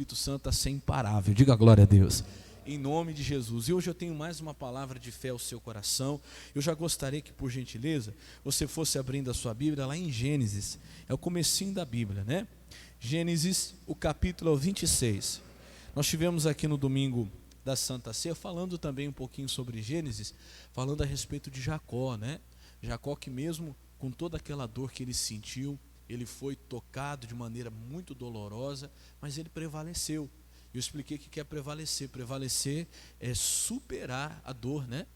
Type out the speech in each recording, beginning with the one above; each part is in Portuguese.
Espírito Santo a ser imparável. Diga glória a Deus. Em nome de Jesus. E hoje eu tenho mais uma palavra de fé ao seu coração. Eu já gostaria que, por gentileza, você fosse abrindo a sua Bíblia lá em Gênesis. É o comecinho da Bíblia, né? Gênesis, o capítulo 26. Nós tivemos aqui no domingo da Santa Ceia falando também um pouquinho sobre Gênesis, falando a respeito de Jacó, né? Jacó que mesmo com toda aquela dor que ele sentiu, ele foi tocado de maneira muito dolorosa, mas ele prevaleceu. Eu expliquei o que é prevalecer. Prevalecer é superar a dor, né?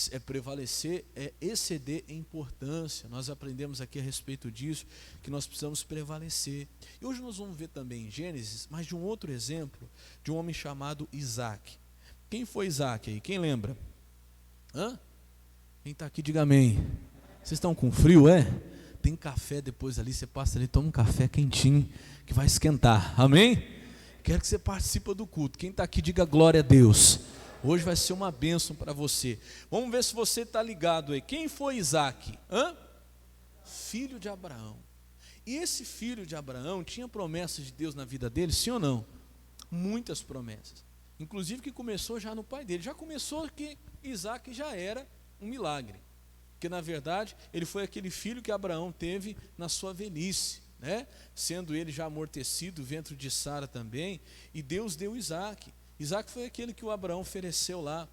É prevalecer, é exceder em importância. Nós aprendemos aqui a respeito disso, que nós precisamos prevalecer. E hoje nós vamos ver também em Gênesis, mas de um outro exemplo, de um homem chamado Isaac. Quem foi Isaac aí? Quem lembra? Hã? Quem está aqui, diga amém. Vocês estão com frio, é? Tem café depois ali, você passa ali, toma um café quentinho, que vai esquentar, amém? Quero que você participe do culto. Quem está aqui, diga glória a Deus. Hoje vai ser uma bênção para você. Vamos ver se você está ligado aí. Quem foi Isaac? Filho de Abraão. E esse filho de Abraão tinha promessas de Deus na vida dele, sim ou não? Muitas promessas. Inclusive que começou já no pai dele. Já começou que Isaac já era um milagre. Porque na verdade ele foi aquele filho que Abraão teve na sua velhice, né? Sendo ele já amortecido, o ventre de Sara também, e Deus deu Isaac. Isaac foi aquele que o Abraão ofereceu lá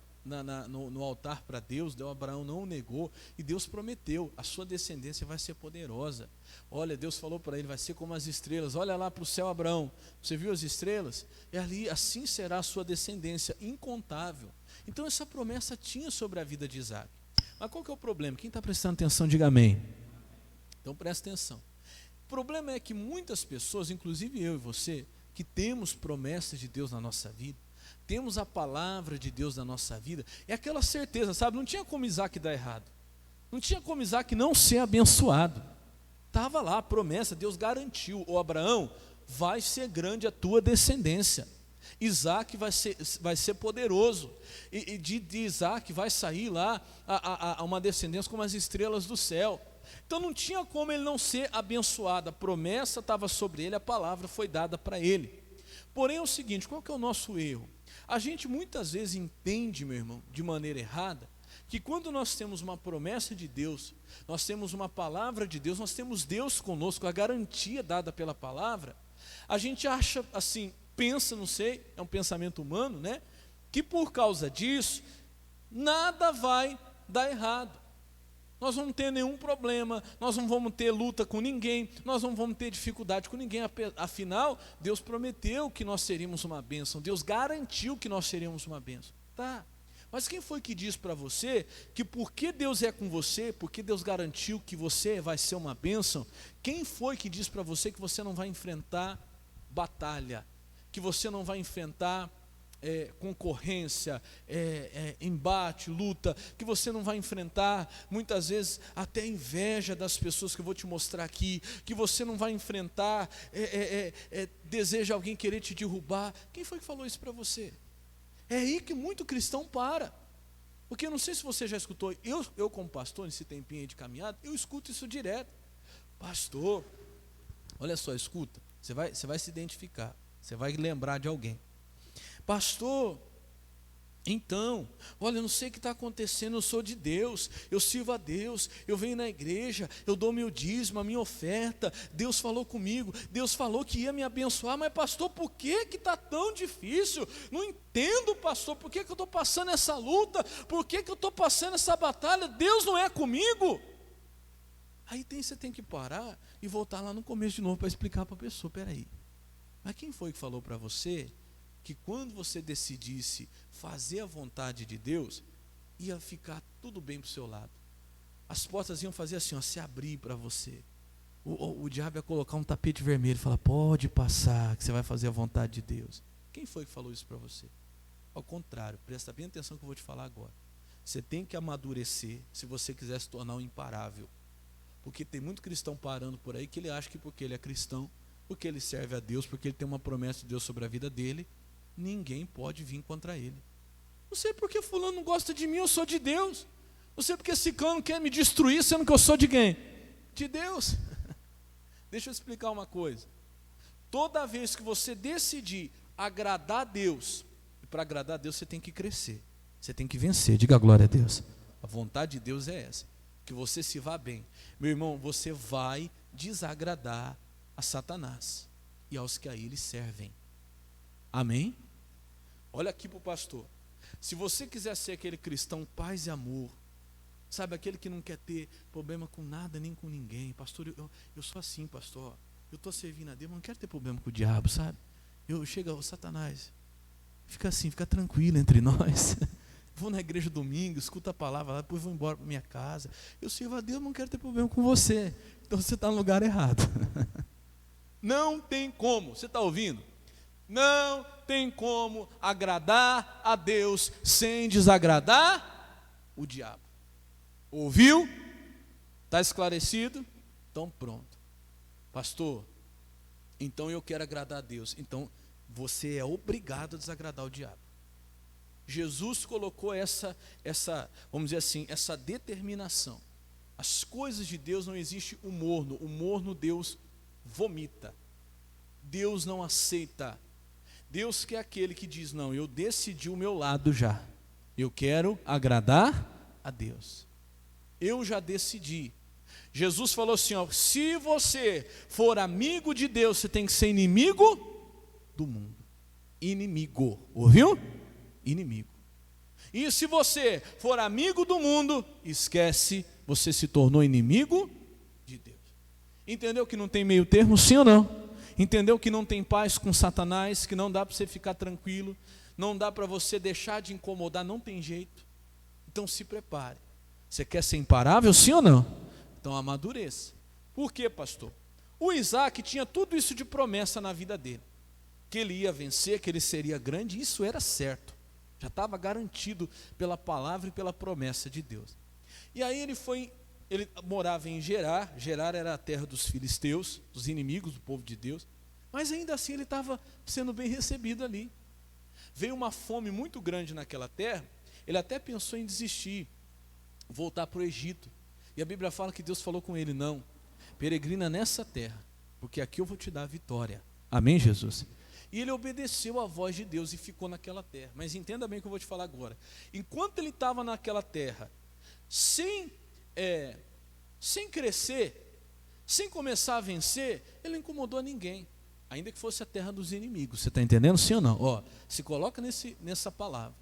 no altar para Deus. Abraão não o negou, e Deus prometeu, a sua descendência vai ser poderosa. Olha, Deus falou para ele, vai ser como as estrelas. Olha lá para o céu, Abraão, você viu as estrelas? É ali, assim será a sua descendência, incontável. Então essa promessa tinha sobre a vida de Isaac. Mas qual que é o problema? Quem está prestando atenção, diga amém. Então presta atenção. O problema é que muitas pessoas, inclusive eu e você, que temos promessas de Deus na nossa vida, temos a palavra de Deus na nossa vida, é aquela certeza, sabe? Não tinha como Isaac dar errado, não tinha como Isaac não ser abençoado. Estava lá a promessa, Deus garantiu: ô Abraão, vai ser grande a tua descendência, Isaac vai ser poderoso, e de Isaac vai sair lá uma descendência como as estrelas do céu. Então não tinha como ele não ser abençoado. A promessa estava sobre ele, a palavra foi dada para ele. Porém é o seguinte, qual que é o nosso erro? A gente muitas vezes entende, meu irmão, de maneira errada, que quando nós temos uma promessa de Deus, nós temos uma palavra de Deus, nós temos Deus conosco, a garantia dada pela palavra, a gente acha assim, pensa, não sei, é um pensamento humano, né? Que por causa disso, nada vai dar errado. Nós não vamos ter nenhum problema, nós não vamos ter luta com ninguém, nós não vamos ter dificuldade com ninguém. Afinal, Deus prometeu que nós seríamos uma bênção, Deus garantiu que nós seríamos uma bênção. Tá, mas quem foi que disse para você que porque Deus é com você, porque Deus garantiu que você vai ser uma bênção, quem foi que disse para você que você não vai enfrentar batalha, que você não vai enfrentar concorrência, embate, luta, que você não vai enfrentar muitas vezes até inveja das pessoas que eu vou te mostrar aqui, que você não vai enfrentar deseja alguém querer te derrubar? Quem foi que falou isso para você? É aí que muito cristão para, porque eu não sei se você já escutou, eu como pastor, nesse tempinho aí de caminhada, eu escuto isso direto. Pastor, olha só, escuta, você vai se identificar, você vai lembrar de alguém. Pastor, então, olha, eu não sei o que está acontecendo, eu sou de Deus, eu sirvo a Deus, eu venho na igreja, eu dou meu dízimo, a minha oferta, Deus falou comigo, Deus falou que ia me abençoar, mas pastor, por que está tão difícil? Não entendo, pastor, por que eu estou passando essa luta, por que eu estou passando essa batalha? Deus não é comigo? Aí você tem que parar e voltar lá no começo de novo para explicar para a pessoa: peraí, mas quem foi que falou para você que quando você decidisse fazer a vontade de Deus, ia ficar tudo bem para o seu lado? As portas iam fazer assim, se abrir para você. O diabo ia colocar um tapete vermelho e falar: pode passar, que você vai fazer a vontade de Deus. Quem foi que falou isso para você? Ao contrário, presta bem atenção que eu vou te falar agora. Você tem que amadurecer se você quiser se tornar um imparável. Porque tem muito cristão parando por aí que ele acha que porque ele é cristão, porque ele serve a Deus, porque ele tem uma promessa de Deus sobre a vida dele, ninguém pode vir contra ele. Não sei porque fulano não gosta de mim, eu sou de Deus. Não sei porque ciclano quer me destruir, sendo que eu sou de quem? De Deus. Deixa eu explicar uma coisa. Toda vez que você decidir agradar a Deus. E para agradar a Deus você tem que crescer, você tem que vencer. Diga glória a Deus. A vontade de Deus é essa, que você se vá bem. Meu irmão, você vai desagradar a Satanás e aos que a ele servem. Amém? Olha aqui para o pastor. Se você quiser ser aquele cristão paz e amor, sabe, aquele que não quer ter problema com nada nem com ninguém. Pastor, eu sou assim, pastor. Eu estou servindo a Deus, mas não quero ter problema com o diabo, sabe? Eu chego ao Satanás, fica assim, fica tranquilo entre nós. Vou na igreja domingo, escuto a palavra lá, depois vou embora para minha casa. Eu sirvo a Deus, mas não quero ter problema com você. Então você está no lugar errado. Não tem como, você está ouvindo? Não tem como agradar a Deus sem desagradar o diabo. Ouviu? Está esclarecido? Então pronto. Pastor, então eu quero agradar a Deus. Então você é obrigado a desagradar o diabo. Jesus colocou essa, vamos dizer assim, essa determinação. As coisas de Deus não existe o morno Deus vomita. Deus não aceita. Deus quer aquele que diz, não, eu decidi o meu lado já. Eu quero agradar a Deus. Eu já decidi. Jesus falou assim, ó, se você for amigo de Deus, você tem que ser inimigo do mundo. Inimigo, ouviu? Inimigo. E se você for amigo do mundo, esquece, você se tornou inimigo de Deus. Entendeu que não tem meio termo, sim ou não? Entendeu que não tem paz com Satanás, que não dá para você ficar tranquilo, não dá para você deixar de incomodar, não tem jeito. Então se prepare. Você quer ser imparável, sim ou não? Então amadureça. Por quê, pastor? O Isaac tinha tudo isso de promessa na vida dele. Que ele ia vencer, que ele seria grande, isso era certo. Já estava garantido pela palavra e pela promessa de Deus. E aí ele morava em Gerar. Gerar era a terra dos filisteus, dos inimigos do povo de Deus. Mas ainda assim ele estava sendo bem recebido ali. Veio uma fome muito grande naquela terra. Ele até pensou em desistir, voltar para o Egito. E a Bíblia fala que Deus falou com ele, não, peregrina nessa terra, porque aqui eu vou te dar a vitória. Amém, Jesus? E ele obedeceu à voz de Deus e ficou naquela terra. Mas entenda bem o que eu vou te falar agora. Enquanto ele estava naquela terra, sem crescer, sem começar a vencer, ele não incomodou ninguém, ainda que fosse a terra dos inimigos. Você está entendendo, sim ou não? Ó, se coloca nessa palavra.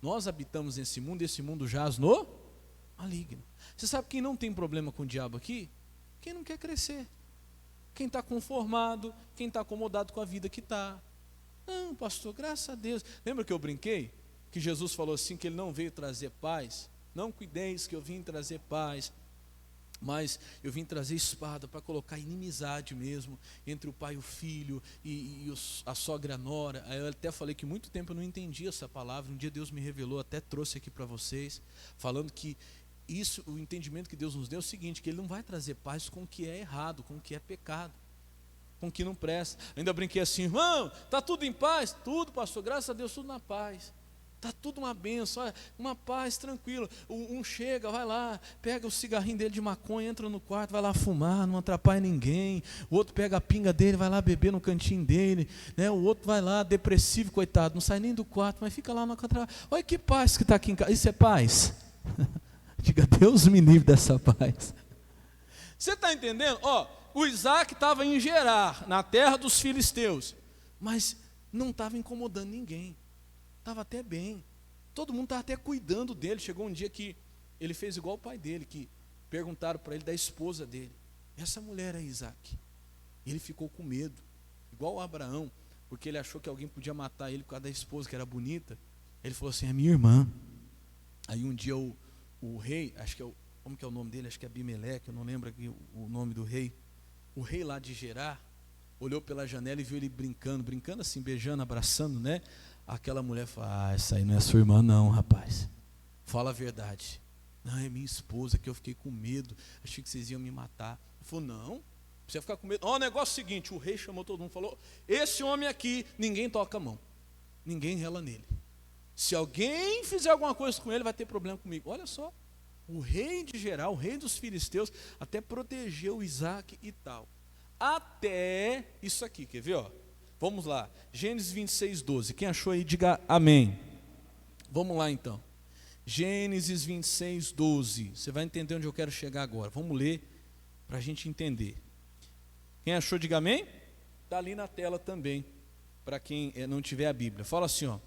Nós habitamos nesse mundo, e esse mundo jaz no maligno. Você sabe quem não tem problema com o diabo aqui? Quem não quer crescer, quem está conformado, quem está acomodado com a vida que está. Não, pastor, graças a Deus. Lembra que eu brinquei? Que Jesus falou assim, que ele não veio trazer paz. Não cuideis que eu vim trazer paz, mas eu vim trazer espada para colocar inimizade mesmo entre o pai e o filho e a sogra e a nora. Aí eu até falei que muito tempo eu não entendia essa palavra. Um dia Deus me revelou, até trouxe aqui para vocês, falando que isso, o entendimento que Deus nos deu é o seguinte, que ele não vai trazer paz com o que é errado, com o que é pecado, com o que não presta. Ainda brinquei assim, irmão, está tudo em paz? Tudo, pastor, graças a Deus, tudo na paz. Está tudo uma benção, uma paz tranquila. Um chega, vai lá, pega o cigarrinho dele de maconha, entra no quarto, vai lá fumar, não atrapalha ninguém. O outro pega a pinga dele, vai lá beber no cantinho dele, né? O outro vai lá, depressivo, coitado, não sai nem do quarto, mas fica lá no canto. Olha que paz que está aqui em casa. Isso é paz? Diga, Deus me livre dessa paz. Você está entendendo? Ó, o Isaac estava em Gerar, na terra dos filisteus, mas não estava incomodando ninguém. Estava até bem, todo mundo estava até cuidando dele. Chegou um dia que ele fez igual o pai dele, que perguntaram para ele da esposa dele, essa mulher é Isaac. Ele ficou com medo, igual o Abraão, porque ele achou que alguém podia matar ele por causa da esposa, que era bonita. Ele falou assim, é minha irmã. Aí um dia o rei, acho que como que é o nome dele? Acho que é Abimeleque, eu não lembro aqui o nome do rei. O rei lá de Gerar olhou pela janela e viu ele brincando assim, beijando, abraçando, né? Aquela mulher falou, essa aí não é sua irmã não, rapaz. Fala a verdade. Não, é minha esposa, que eu fiquei com medo, achei que vocês iam me matar. Ele falou, não, você ficar com medo. Ó, o negócio é o seguinte, o rei chamou todo mundo, falou, esse homem aqui, ninguém toca a mão, ninguém rela nele. Se alguém fizer alguma coisa com ele, vai ter problema comigo. Olha só, o rei de Gerar, o rei dos filisteus, até protegeu Isaac e tal. Até isso aqui, quer ver? Ó? Vamos lá, Gênesis 26, 12. Quem achou aí, diga amém. Vamos lá então. Gênesis 26, 12. Você vai entender onde eu quero chegar agora. Vamos ler para a gente entender. Quem achou, diga amém. Está ali na tela também, para quem não tiver a Bíblia. Fala assim, ó.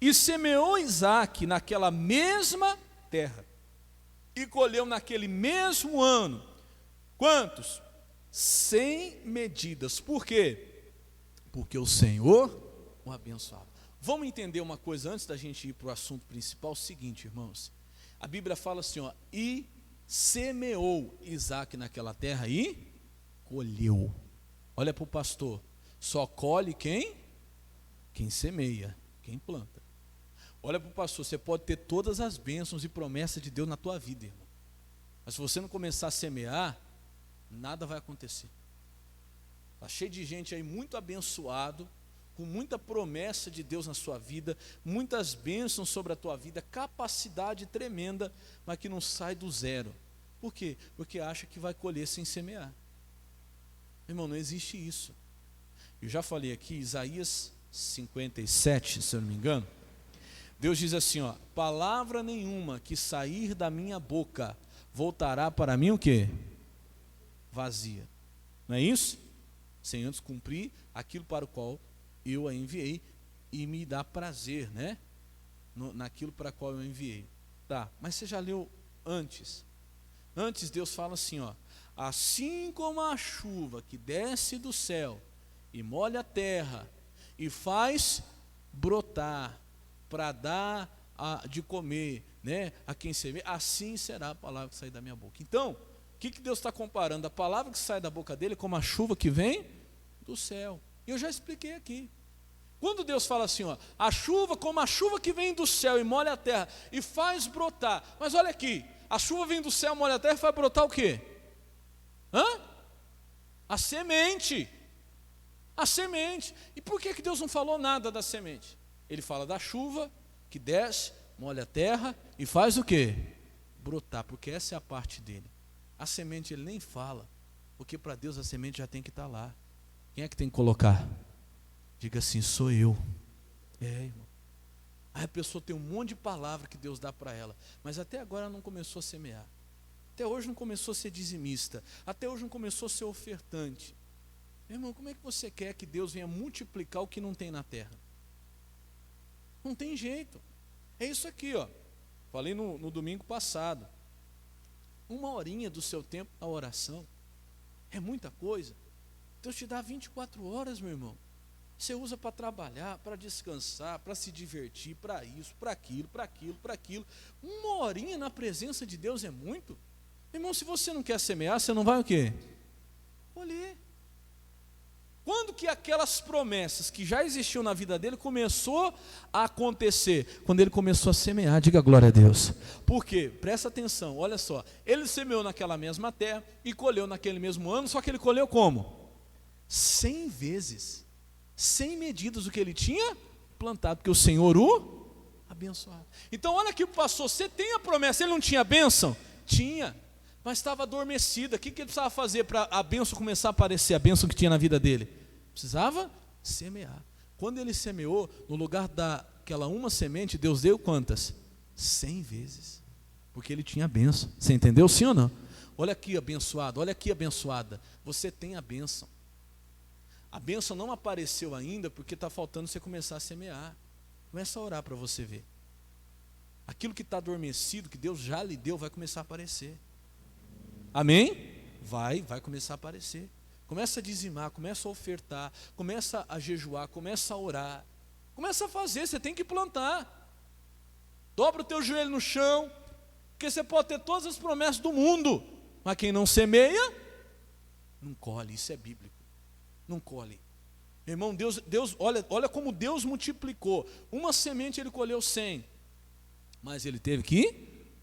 E semeou Isaque naquela mesma terra, e colheu naquele mesmo ano. Quantos? 100 medidas. Por quê? Porque o Senhor o abençoava. Vamos entender uma coisa antes da gente ir para o assunto principal. O seguinte, irmãos. A Bíblia fala assim, ó. E semeou Isaque naquela terra e colheu. Olha para o pastor. Só colhe quem? Quem semeia, quem planta. Olha para o pastor. Você pode ter todas as bênçãos e promessas de Deus na tua vida, irmão. Mas se você não começar a semear, nada vai acontecer. Está cheio de gente aí muito abençoado, com muita promessa de Deus na sua vida, muitas bênçãos sobre a tua vida, capacidade tremenda, mas que não sai do zero. Por quê? Porque acha que vai colher sem semear. Irmão, não existe isso. Eu já falei aqui, Isaías 57, se eu não me engano, Deus diz assim, ó, palavra nenhuma que sair da minha boca voltará para mim o quê? Vazia. Não é isso? Sem antes cumprir aquilo para o qual eu a enviei e me dá prazer, né? Naquilo para o qual eu enviei. Tá, mas você já leu antes? Antes Deus fala assim, ó. Assim como a chuva que desce do céu e molha a terra e faz brotar para dar de comer, né, a quem semeia, assim será a palavra que sair da minha boca. Então, o que Deus está comparando? A palavra que sai da boca dele como a chuva que vem do céu. E eu já expliquei aqui. Quando Deus fala assim, ó, a chuva como a chuva que vem do céu e molha a terra e faz brotar. Mas olha aqui, a chuva vem do céu, molha a terra e faz brotar o quê? A semente. A semente. E por que Deus não falou nada da semente? Ele fala da chuva que desce, molha a terra e faz o quê? Brotar, porque essa é a parte dele. A semente ele nem fala, porque para Deus a semente já tem que estar lá. Quem é que tem que colocar? Diga assim, sou eu. Irmão. Aí a pessoa tem um monte de palavra que Deus dá para ela, mas até agora ela não começou a semear. Até hoje não começou a ser dizimista. Até hoje não começou a ser ofertante. Meu irmão, como é que você quer que Deus venha multiplicar o que não tem na terra? Não tem jeito. É isso aqui, ó. Falei no domingo passado. 1 horinha do seu tempo na oração é muita coisa. Deus te dá 24 horas, meu irmão. Você usa para trabalhar, para descansar, para se divertir, para isso, para aquilo, para aquilo, para aquilo. 1 horinha na presença de Deus é muito. Irmão, se você não quer semear, você não vai o quê? Colher. Quando que aquelas promessas que já existiam na vida dele começou a acontecer? Quando ele começou a semear, diga glória a Deus. Por quê? Presta atenção, olha só. Ele semeou naquela mesma terra e colheu naquele mesmo ano, só que ele colheu como? 100 vezes. 100 medidas do que ele tinha plantado, porque o Senhor o abençoava. Então olha aqui, pastor, você tem a promessa, ele não tinha bênção? Tinha. Mas estava adormecida. O que ele precisava fazer para a bênção começar a aparecer, a bênção que tinha na vida dele? Precisava semear. Quando ele semeou, no lugar daquela uma semente, Deus deu quantas? 100 vezes. Porque ele tinha a bênção. Você entendeu, sim ou não? Olha aqui, abençoado, olha aqui, abençoada. Você tem a bênção. A bênção não apareceu ainda porque está faltando você começar a semear. Começa a orar para você ver. Aquilo que está adormecido, que Deus já lhe deu, vai começar a aparecer. Amém? Vai começar a aparecer. Começa a dizimar, começa a ofertar, começa a jejuar, começa a orar. Começa a fazer, você tem que plantar. Dobra o teu joelho no chão, porque você pode ter todas as promessas do mundo, mas quem não semeia, não colhe, isso é bíblico. Não colhe. Irmão, Deus olha como Deus multiplicou. Uma semente ele colheu 100, mas ele teve que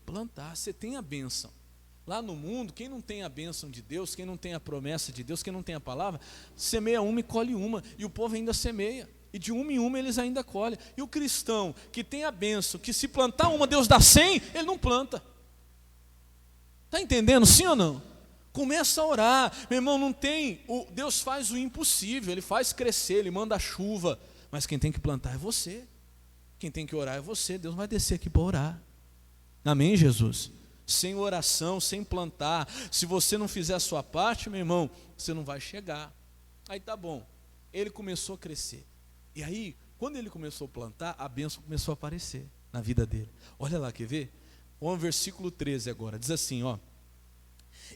plantar. Você tem a bênção. Lá no mundo, quem não tem a bênção de Deus, quem não tem a promessa de Deus, quem não tem a palavra, semeia uma e colhe uma, e o povo ainda semeia, e de uma em uma eles ainda colhem. E o cristão que tem a bênção, que se plantar uma, Deus dá 100, ele não planta. Está entendendo, sim ou não? Começa a orar, meu irmão, não tem, Deus faz o impossível, Ele faz crescer, Ele manda a chuva, mas quem tem que plantar é você, quem tem que orar é você, Deus vai descer aqui para orar, amém, Jesus? Sem oração, sem plantar, se você não fizer a sua parte, meu irmão, você não vai chegar. Aí tá bom, ele começou a crescer, e aí, quando ele começou a plantar, a bênção começou a aparecer na vida dele. Olha lá, quer ver? Vamos ao versículo 13 agora, diz assim, ó: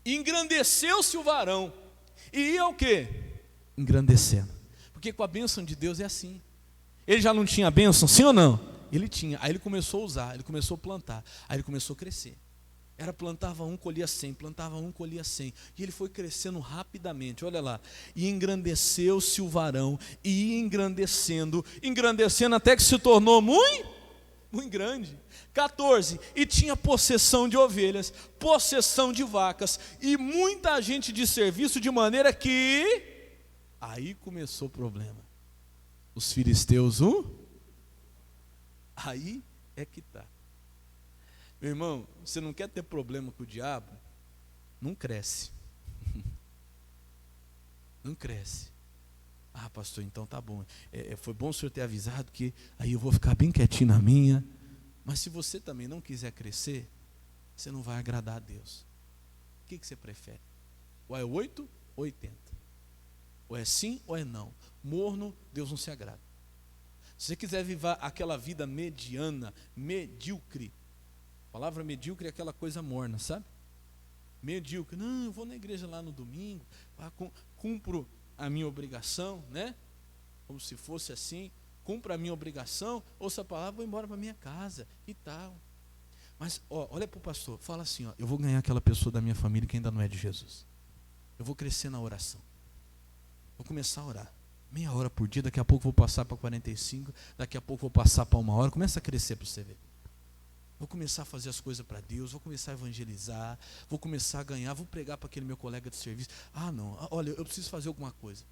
engrandeceu-se o varão, e ia o quê? Engrandecendo, porque com a bênção de Deus é assim. Ele já não tinha bênção, sim ou não? Ele tinha, aí ele começou a usar, ele começou a plantar, aí ele começou a crescer. Era plantava um, colhia 100, plantava um, colhia 100, e ele foi crescendo rapidamente, olha lá, e engrandeceu-se o varão, e ia engrandecendo, até que se tornou muito grande. 14, e tinha possessão de ovelhas, possessão de vacas, e muita gente de serviço, de maneira que, aí começou o problema, os filisteus, aí é que está. Meu irmão, você não quer ter problema com o diabo? Não cresce. Não cresce. Ah, pastor, então tá bom. Foi bom o senhor ter avisado que aí eu vou ficar bem quietinho na minha. Mas se você também não quiser crescer, você não vai agradar a Deus. O que você prefere? Ou é 8 ou 80? Ou é sim ou é não? Morno, Deus não se agrada. Se você quiser viver aquela vida mediana, medíocre, a palavra medíocre é aquela coisa morna, sabe? Medíocre, não, eu vou na igreja lá no domingo, cumpro a minha obrigação, né? Como se fosse assim, cumpro a minha obrigação, ouço a palavra, vou embora para minha casa e tal. Mas, olha para o pastor, fala assim, eu vou ganhar aquela pessoa da minha família que ainda não é de Jesus. Eu vou crescer na oração. Vou começar a orar. Meia hora por dia, daqui a pouco vou passar para 45, daqui a pouco vou passar para 1 hora, começa a crescer para você ver. Vou começar a fazer as coisas para Deus, vou começar a evangelizar, vou começar a ganhar, vou pregar para aquele meu colega de serviço. Ah, não, olha, eu preciso fazer alguma coisa.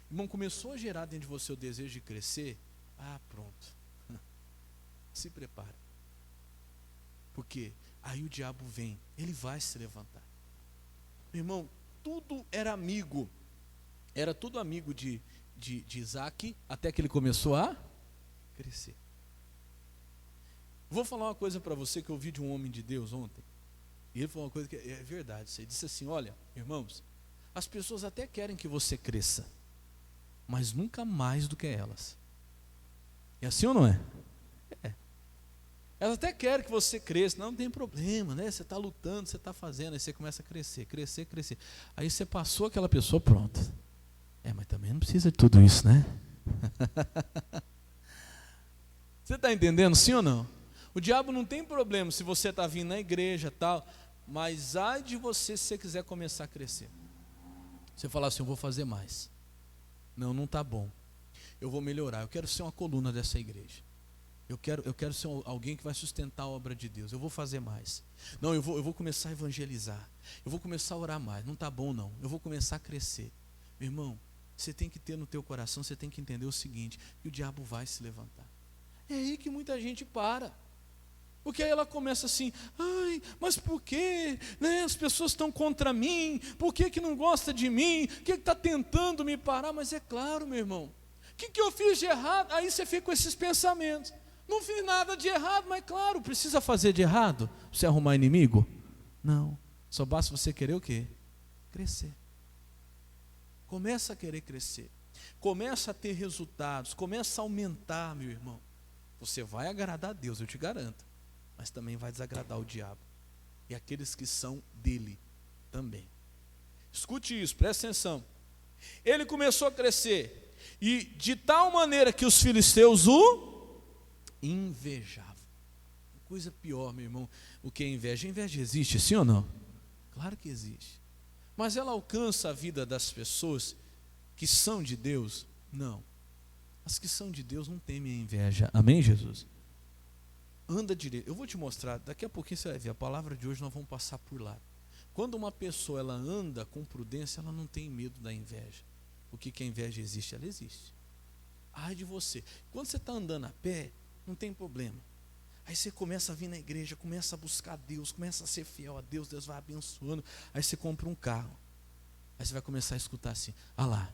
Irmão, começou a gerar dentro de você o desejo de crescer. Ah, pronto. Se prepara. Porque aí o diabo vem, ele vai se levantar. Meu irmão, tudo era amigo. Era tudo amigo de Isaac, até que ele começou a crescer. Vou falar uma coisa para você que eu ouvi de um homem de Deus ontem. E ele falou uma coisa que é verdade. Ele disse assim, olha, irmãos, as pessoas até querem que você cresça, mas nunca mais do que elas. É assim ou não é? É. Elas até querem que você cresça, não tem problema, né? Você está lutando, você está fazendo, aí você começa a crescer. Aí você passou aquela pessoa, pronto. Mas também não precisa de tudo isso, né? Você está entendendo, sim ou não? O diabo não tem problema se você está vindo na igreja e tal, mas ai de você se você quiser começar a crescer. Você falar assim, eu vou fazer mais. Não está bom. Eu vou melhorar, eu quero ser uma coluna dessa igreja. Eu quero ser alguém que vai sustentar a obra de Deus. Eu vou fazer mais. Não, eu vou começar a evangelizar. Eu vou começar a orar mais. Não está bom não. Eu vou começar a crescer. Meu irmão, você tem que ter no teu coração, você tem que entender o seguinte, que o diabo vai se levantar. É aí que muita gente para. Porque aí ela começa assim, ai, mas por quê? Né? As pessoas estão contra mim, por que não gosta de mim? Por que está tentando me parar? Mas é claro, meu irmão, o que eu fiz de errado? Aí você fica com esses pensamentos. Não fiz nada de errado, mas claro, precisa fazer de errado? Você arrumar inimigo? Não, só basta você querer o quê? Crescer. Começa a querer crescer, começa a ter resultados, começa a aumentar, meu irmão. Você vai agradar a Deus, eu te garanto, mas também vai desagradar o diabo e aqueles que são dele também. Escute isso, presta atenção. Ele começou a crescer e de tal maneira que os filisteus o invejavam. Coisa pior, meu irmão, o que é inveja? A inveja existe, sim ou não? Claro que existe. Mas ela alcança a vida das pessoas que são de Deus? Não. As que são de Deus não temem a inveja. Amém, Jesus? Anda direito. Eu vou te mostrar, daqui a pouquinho você vai ver, a palavra de hoje nós vamos passar por lá. Quando uma pessoa ela anda com prudência, ela não tem medo da inveja. O que a inveja existe? Ela existe. Ai de você. Quando você está andando a pé, não tem problema. Aí você começa a vir na igreja, começa a buscar Deus, começa a ser fiel a Deus, Deus vai abençoando. Aí você compra um carro. Aí você vai começar a escutar assim: ah lá,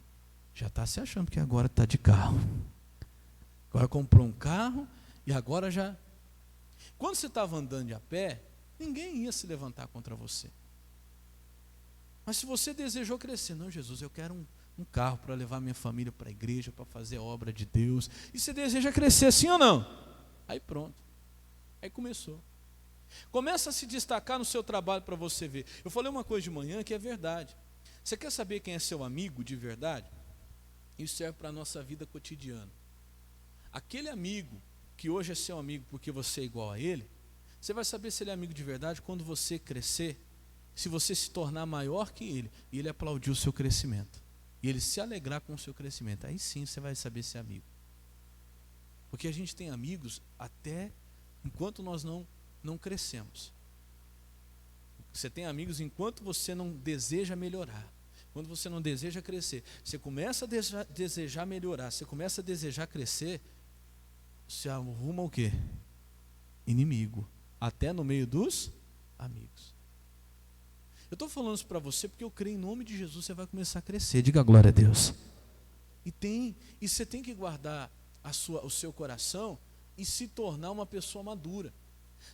já está se achando que agora está de carro. Agora comprou um carro e agora já... Quando você estava andando de a pé, ninguém ia se levantar contra você. Mas se você desejou crescer: não, Jesus, eu quero um carro para levar minha família para a igreja, para fazer a obra de Deus. E você deseja crescer, sim ou não? Aí pronto. Aí começou. Começa a se destacar no seu trabalho para você ver. Eu falei uma coisa de manhã que é verdade. Você quer saber quem é seu amigo de verdade? Isso serve para a nossa vida cotidiana. Aquele amigo que hoje é seu amigo porque você é igual a ele, você vai saber se ele é amigo de verdade quando você crescer, se você se tornar maior que ele, e ele aplaudir o seu crescimento, e ele se alegrar com o seu crescimento. Aí sim você vai saber se é amigo. Porque a gente tem amigos até enquanto nós não crescemos. Você tem amigos enquanto você não deseja melhorar. Quando você não deseja crescer, você começa a desejar melhorar, você começa a desejar crescer, você arruma o quê? Inimigo, até no meio dos amigos. Eu estou falando isso para você porque eu creio em nome de Jesus, você vai começar a crescer. Diga glória a Deus. E você tem que guardar o seu coração e se tornar uma pessoa madura.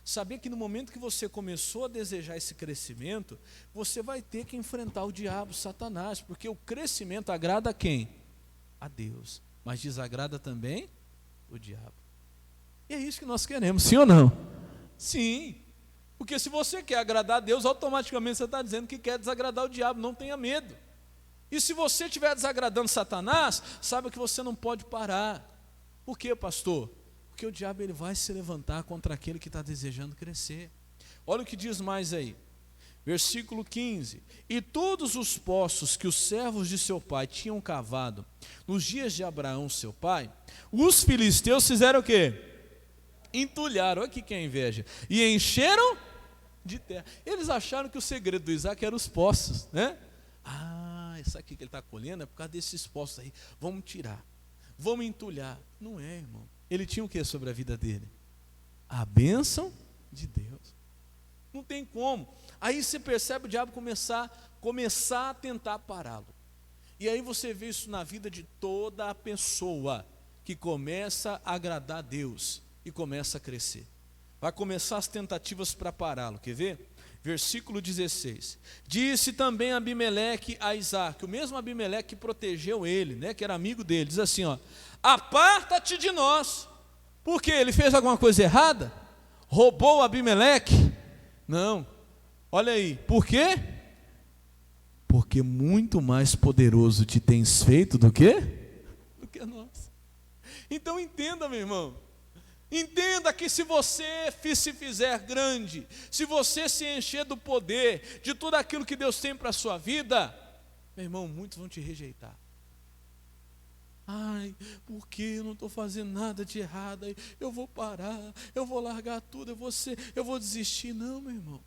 Saber que no momento que você começou a desejar esse crescimento, você vai ter que enfrentar o diabo, Satanás, porque o crescimento agrada a quem? A Deus, mas desagrada também o diabo. E é isso que nós queremos, sim ou não? Sim, porque se você quer agradar a Deus, automaticamente você está dizendo que quer desagradar o diabo. Não tenha medo. E se você estiver desagradando Satanás, saiba que você não pode parar. Por quê, pastor? Porque o diabo ele vai se levantar contra aquele que está desejando crescer. Olha o que diz mais aí, versículo 15: e todos os poços que os servos de seu pai tinham cavado nos dias de Abraão seu pai, os filisteus fizeram o quê? Entulharam. Olha aqui que é inveja. E encheram de terra. Eles acharam que o segredo do Isaac era os poços, né? Ah, isso aqui que ele está colhendo é por causa desses poços aí, vamos tirar, vamos entulhar. Não é, irmão. Ele tinha o que sobre a vida dele? A bênção de Deus. Não tem como. Aí você percebe o diabo começar a tentar pará-lo. E aí você vê isso na vida de toda a pessoa que começa a agradar a Deus e começa a crescer. Vai começar as tentativas para pará-lo. Quer ver? Versículo 16: disse também Abimeleque a Isaque, o mesmo Abimeleque que protegeu ele, né, que era amigo dele, diz assim, ó: aparta-te de nós. Por quê? Ele fez alguma coisa errada? Roubou Abimeleque? Não. Olha aí, por quê? Porque muito mais poderoso te tens feito do que nós. Então entenda, meu irmão. Entenda que se você se fizer grande, se você se encher do poder, de tudo aquilo que Deus tem para a sua vida, meu irmão, muitos vão te rejeitar. Ai, porque eu não estou fazendo nada de errado, eu vou parar, eu vou largar tudo, eu vou desistir. Não, meu irmão.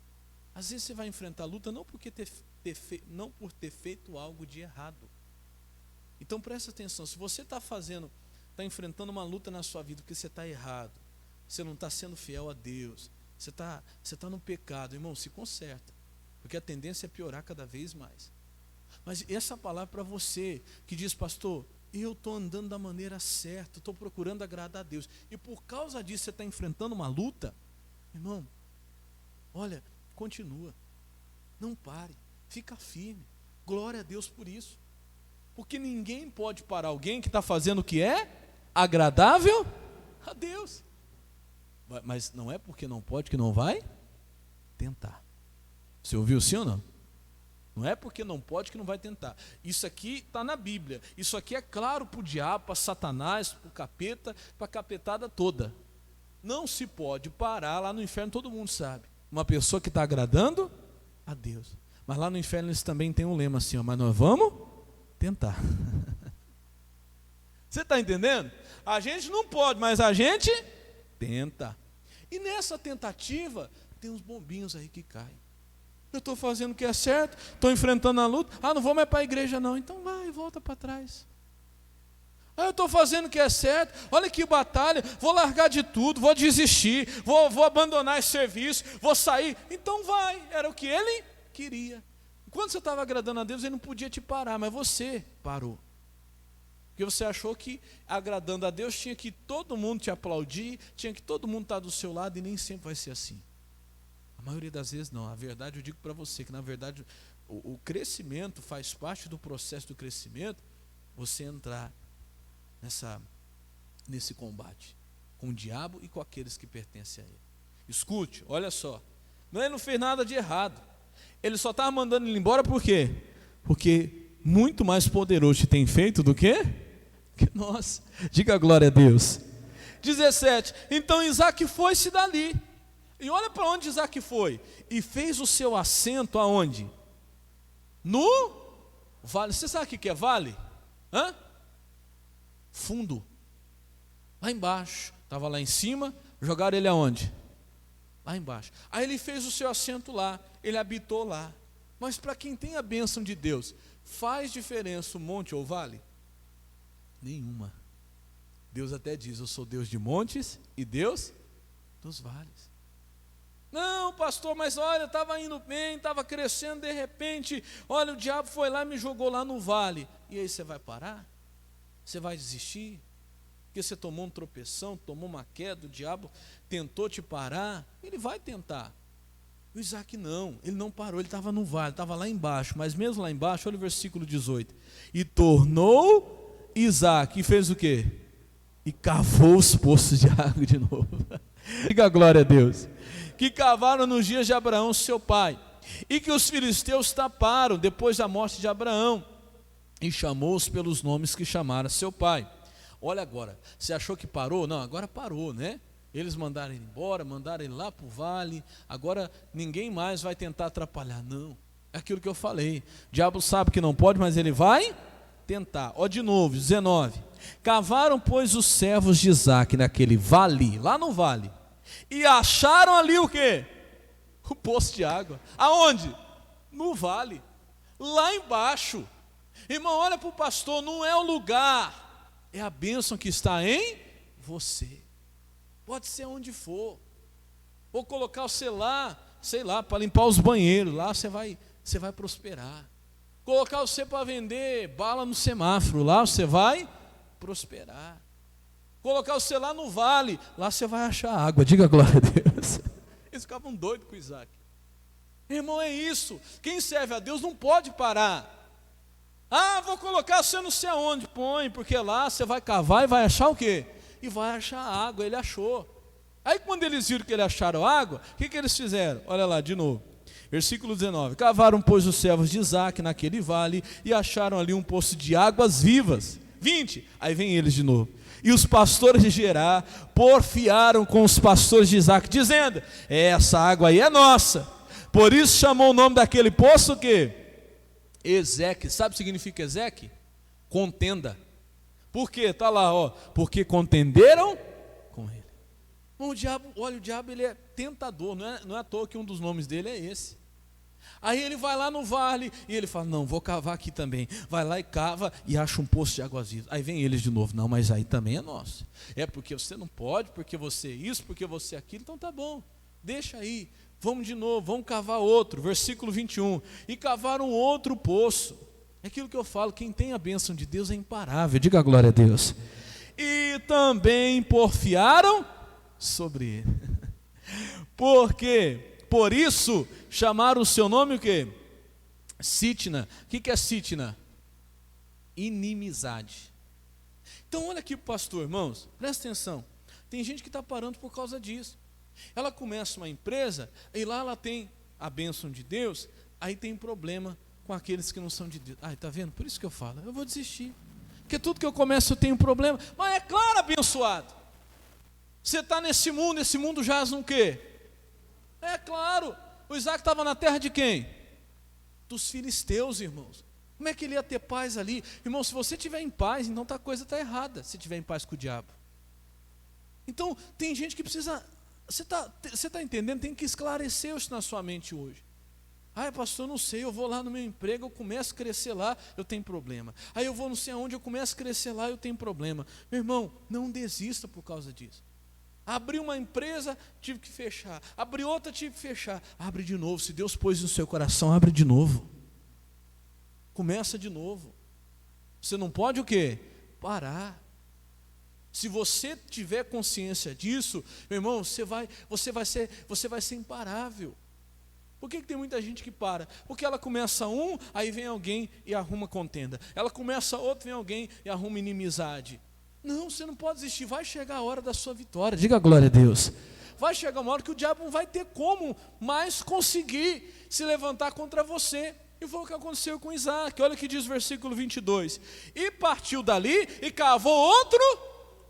Às vezes você vai enfrentar a luta não por ter feito algo de errado. Então presta atenção, se você está enfrentando uma luta na sua vida porque você está errado, você não está sendo fiel a Deus, você está no pecado, irmão, se conserta, porque a tendência é piorar cada vez mais. Mas essa palavra para você que diz: pastor, eu estou andando da maneira certa, estou procurando agradar a Deus, e por causa disso você está enfrentando uma luta, irmão, olha, continua, não pare, fica firme, glória a Deus por isso, porque ninguém pode parar alguém que está fazendo o que é agradável a Deus. Mas não é porque não pode que não vai tentar. Você ouviu sim ou não? Não é porque não pode que não vai tentar. Isso aqui está na Bíblia. Isso aqui é claro para o diabo, para Satanás, para o capeta, para a capetada toda. Não se pode parar lá no inferno, todo mundo sabe. Uma pessoa que está agradando a Deus. Mas lá no inferno eles também têm um lema assim, ó: mas nós vamos tentar. Você está entendendo? A gente não pode, mas a gente tenta. E nessa tentativa tem uns bombinhos aí que caem. Eu estou fazendo o que é certo, estou enfrentando a luta. Não vou mais para a igreja não. Então vai, volta para trás. Ah, eu estou fazendo o que é certo, olha que batalha, vou largar de tudo, vou desistir, vou abandonar esse serviço, vou sair. Então vai, era o que ele queria. Quando você estava agradando a Deus, ele não podia te parar, mas você parou. Porque você achou que agradando a Deus tinha que todo mundo te aplaudir, tinha que todo mundo estar do seu lado, e nem sempre vai ser assim. A maioria das vezes não. A verdade, eu digo para você que na verdade o crescimento faz parte do processo do crescimento, você entrar nesse combate com o diabo e com aqueles que pertencem a ele. Escute, olha só, ele não fez nada de errado, ele só estava mandando ele embora por quê? Porque muito mais poderoso te tem feito do que nós. Diga glória a Deus. 17, então Isaac foi-se dali, e olha para onde Isaac foi, e fez o seu assento aonde? No vale. Você sabe o que é vale? Fundo, lá embaixo. Estava lá em cima, jogaram ele aonde? Lá embaixo. Aí ele fez o seu assento lá, ele habitou lá. Mas para quem tem a bênção de Deus, faz diferença o monte ou o vale? Nenhuma. Deus até diz: eu sou Deus de montes e Deus dos vales. Não, pastor, mas olha, estava indo bem, estava crescendo, de repente, olha, o diabo foi lá e me jogou lá no vale. E aí você vai parar? Você vai desistir? Porque você tomou um tropeção, tomou uma queda, o diabo tentou te parar, ele vai tentar. O Isaac não, ele não parou, ele estava no vale, estava lá embaixo, mas mesmo lá embaixo, olha o versículo 18. E tornou Isaac, e fez o quê? E cavou os poços de água de novo. Diga glória a Deus. Que cavaram nos dias de Abraão, seu pai, e que os filisteus taparam depois da morte de Abraão, e chamou-os pelos nomes que chamaram seu pai. Olha agora, você achou que parou? Não, agora parou, né? Eles mandaram ele embora, mandaram ele lá para o vale, agora ninguém mais vai tentar atrapalhar. Não, é aquilo que eu falei, o diabo sabe que não pode, mas ele vai tentar. Ó, de novo, 19, cavaram pois os servos de Isaac naquele vale, lá no vale, e acharam ali o quê? O poço de água. Aonde? No vale, lá embaixo. Irmão, olha para o pastor, não é o lugar, é a bênção que está em você. Pode ser onde for. Vou colocar você lá, sei lá, para limpar os banheiros, lá você vai prosperar. Colocar você para vender bala no semáforo, lá você vai prosperar. Colocar você lá no vale, lá você vai achar água. Diga glória a Deus. Eles ficavam doidos com Isaac. Irmão, é isso. Quem serve a Deus não pode parar. Ah, vou colocar você não sei aonde. Põe, porque lá você vai cavar e vai achar o quê? E vai achar água. Ele achou. Aí quando eles viram que ele acharam água, o que eles fizeram? Olha lá de novo, versículo 19. Cavaram pois os servos de Isaac naquele vale, e acharam ali um poço de águas vivas. 20, aí vem eles de novo. E os pastores de Gerar porfiaram com os pastores de Isaac, dizendo: essa água aí é nossa. Por isso chamou o nome daquele poço o quê? Ezeque. Sabe o que significa Ezeque? Contenda. Por quê? Está lá, ó. Porque contenderam com ele. Bom, o diabo ele é tentador, não é à toa que um dos nomes dele é esse. Aí ele vai lá no vale e ele fala: não, vou cavar aqui também. Vai lá e cava e acha um poço de águas vivas. Aí vem eles de novo: não, mas aí também é nosso. É porque você não pode, porque você isso, porque você aquilo. Então tá bom, deixa aí. Vamos de novo, vamos cavar outro. Versículo 21. E cavaram outro poço. É aquilo que eu falo, quem tem a bênção de Deus é imparável. Diga glória a Deus. E também porfiaram sobre ele. Porque por isso chamaram o seu nome o quê? Sitna. O que é Sitna? Inimizade. Então olha aqui, pastor, irmãos, presta atenção. Tem gente que está parando por causa disso. Ela começa uma empresa e lá ela tem a bênção de Deus, aí tem problema com aqueles que não são de Deus. Ai, está vendo? Por isso que eu falo, eu vou desistir. Porque tudo que eu começo eu tenho problema. Mas é claro, abençoado. Você está nesse mundo, esse mundo jaz no quê? É claro, o Isaac estava na terra de quem? Dos filisteus, irmãos. Como é que ele ia ter paz ali? Irmão, se você estiver em paz, então a coisa está errada, se estiver em paz com o diabo. Então, tem gente que precisa, você está entendendo? Tem que esclarecer isso na sua mente hoje. Ai, pastor, eu não sei, eu vou lá no meu emprego, eu começo a crescer lá, eu tenho problema. Aí eu vou não sei aonde, eu começo a crescer lá, eu tenho problema. Meu irmão, não desista por causa disso. Abri uma empresa, tive que fechar. Abri outra, tive que fechar. Abre de novo, se Deus pôs no seu coração, abre de novo. Começa de novo. Você não pode o quê? Parar. Se você tiver consciência disso, meu irmão, você vai ser imparável. Por que tem muita gente que para? Porque ela começa aí vem alguém e arruma contenda. Ela começa outro, vem alguém e arruma inimizade. Não, você não pode desistir. Vai chegar a hora da sua vitória. Diga glória a Deus. Vai chegar uma hora que o diabo não vai ter como mais conseguir se levantar contra você. E foi o que aconteceu com Isaac. Olha o que diz o versículo 22. E partiu dali e cavou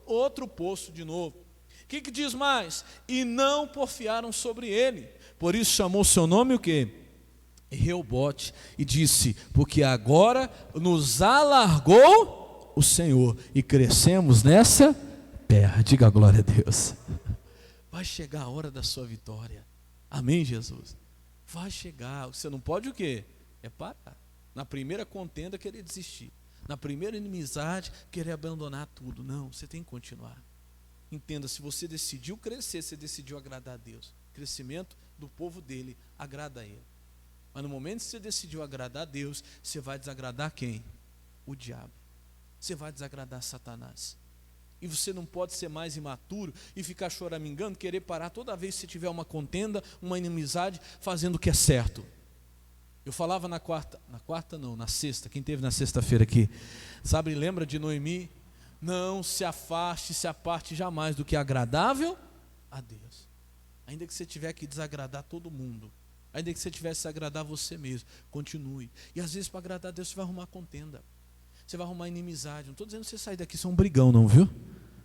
outro poço de novo. O que diz mais? E não porfiaram sobre ele. Por isso chamou seu nome o quê? Reobote. E disse, porque agora nos alargou o Senhor e crescemos nessa terra. Diga glória a Deus. Vai chegar a hora da sua vitória. Amém, Jesus? Vai chegar. Você não pode o quê? É parar. Na primeira contenda querer desistir. Na primeira inimizade querer abandonar tudo. Não, você tem que continuar. Entenda, se você decidiu crescer, você decidiu agradar a Deus. O crescimento do povo dele agrada a ele. Mas no momento que você decidiu agradar a Deus, você vai desagradar quem? O diabo. Você vai desagradar Satanás. E você não pode ser mais imaturo e ficar choramingando, querer parar toda vez que você tiver uma contenda, uma inimizade, fazendo o que é certo. Eu falava na sexta, quem teve na sexta-feira aqui, sabe, lembra de Noemi? Não se aparte jamais do que é agradável a Deus. Ainda que você tiver que desagradar todo mundo, ainda que você tivesse que agradar você mesmo, continue. E às vezes para agradar a Deus você vai arrumar contenda. Você vai arrumar inimizade. Não estou dizendo que você sair daqui ser um brigão não, viu?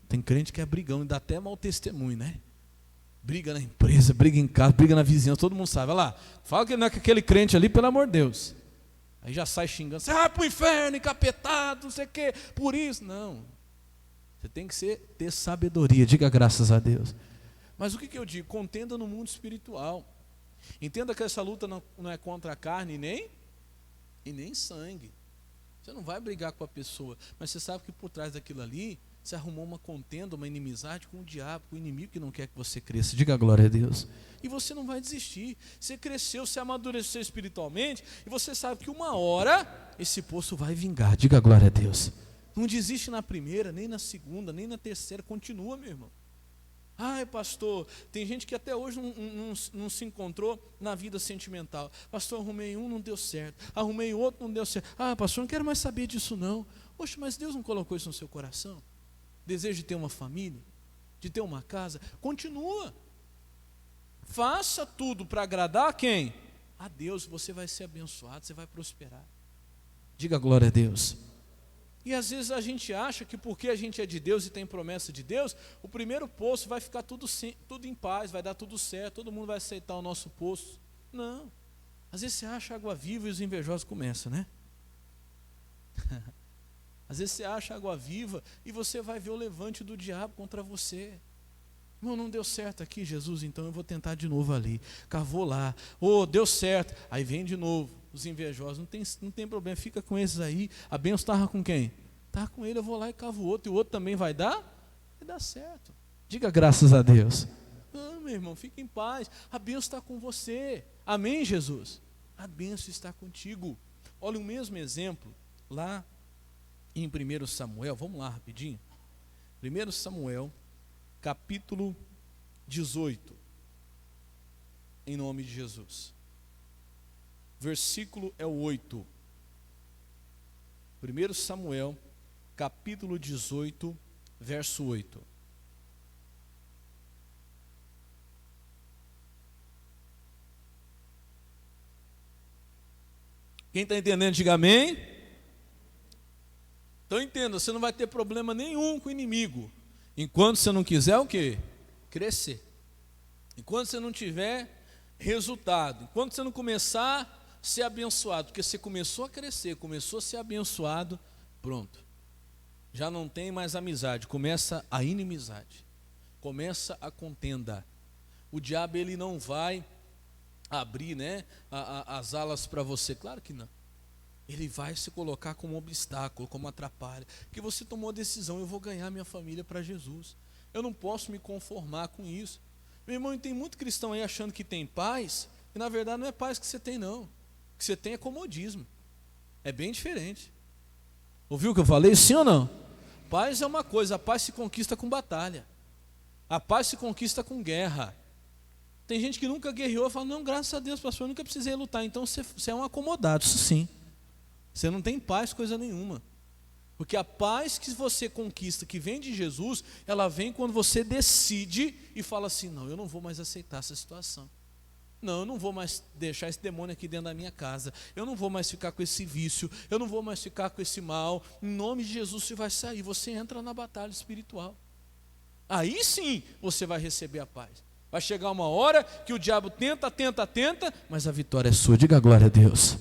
Tem crente que é brigão e dá até mau testemunho, né? Briga na empresa, briga em casa, briga na vizinhança, todo mundo sabe. Olha lá, fala que não é com aquele crente ali, pelo amor de Deus. Aí já sai xingando, você vai para o inferno, encapetado, não sei o quê, por isso. Não. Você tem que ter sabedoria, diga graças a Deus. Mas o que eu digo? Contenda no mundo espiritual. Entenda que essa luta não é contra a carne e nem sangue. Você não vai brigar com a pessoa, mas você sabe que por trás daquilo ali, você arrumou uma contenda, uma inimizade com o diabo, com o inimigo que não quer que você cresça. Diga glória a Deus. E você não vai desistir. Você cresceu, você amadureceu espiritualmente, e você sabe que uma hora esse poço vai vingar. Diga glória a Deus. Não desiste na primeira, nem na segunda, nem na terceira. Continua, meu irmão. Ai, pastor, tem gente que até hoje não se encontrou na vida sentimental. Pastor, arrumei um, não deu certo. Arrumei outro, não deu certo. Ah, pastor, não quero mais saber disso não. Poxa, mas Deus não colocou isso no seu coração? Desejo de ter uma família, de ter uma casa? Continua. Faça tudo para agradar a quem? A Deus. Você vai ser abençoado, você vai prosperar. Diga glória a Deus. E às vezes a gente acha que porque a gente é de Deus e tem promessa de Deus, o primeiro poço vai ficar tudo em paz, vai dar tudo certo, todo mundo vai aceitar o nosso poço. Não. Às vezes você acha água viva e os invejosos começam, né? Às vezes você acha água viva e você vai ver o levante do diabo contra você. Irmão, não deu certo aqui, Jesus, então eu vou tentar de novo ali. Cavou lá. Oh, deu certo. Aí vem de novo. Os invejosos, não tem problema, fica com esses aí. A bênção estava com quem? Estava com ele, eu vou lá e cavo o outro. E o outro também vai dar? Vai dar certo. Diga graças a Deus. Não, meu irmão, fique em paz. A bênção está com você. Amém, Jesus? A bênção está contigo. Olha o mesmo exemplo lá em 1 Samuel. Vamos lá rapidinho. 1 Samuel, capítulo 18. Em nome de Jesus. Versículo é o 8. 1 Samuel, capítulo 18, verso 8. Quem está entendendo, diga amém. Então entenda, você não vai ter problema nenhum com o inimigo, enquanto você não quiser o quê? Crescer. Enquanto você não tiver resultado, enquanto você não começar ser abençoado, porque você começou a crescer, começou a ser abençoado, pronto, já não tem mais amizade, começa a inimizade, começa a contenda. O diabo ele não vai abrir, né, as alas para você. Claro que não. Ele vai se colocar como obstáculo, como atrapalho. Porque você tomou a decisão, eu vou ganhar minha família para Jesus. Eu não posso me conformar com isso. Meu irmão, e tem muito cristão aí achando que tem paz, e na verdade não é paz que você tem não. O que você tem é comodismo. É bem diferente. Ouviu o que eu falei? Sim ou não? Paz é uma coisa, a paz se conquista com batalha. A paz se conquista com guerra. Tem gente que nunca guerreou e fala, não, graças a Deus, pastor, eu nunca precisei lutar. Então você é um acomodado, isso sim. Você não tem paz, coisa nenhuma. Porque a paz que você conquista, que vem de Jesus, ela vem quando você decide e fala assim, não, eu não vou mais aceitar essa situação. Não, eu não vou mais deixar esse demônio aqui dentro da minha casa. Eu não vou mais ficar com esse vício. Eu não vou mais ficar com esse mal. Em nome de Jesus você vai sair. Você entra na batalha espiritual. Aí sim você vai receber a paz. Vai chegar uma hora que o diabo tenta, mas a vitória é sua. Diga glória a Deus.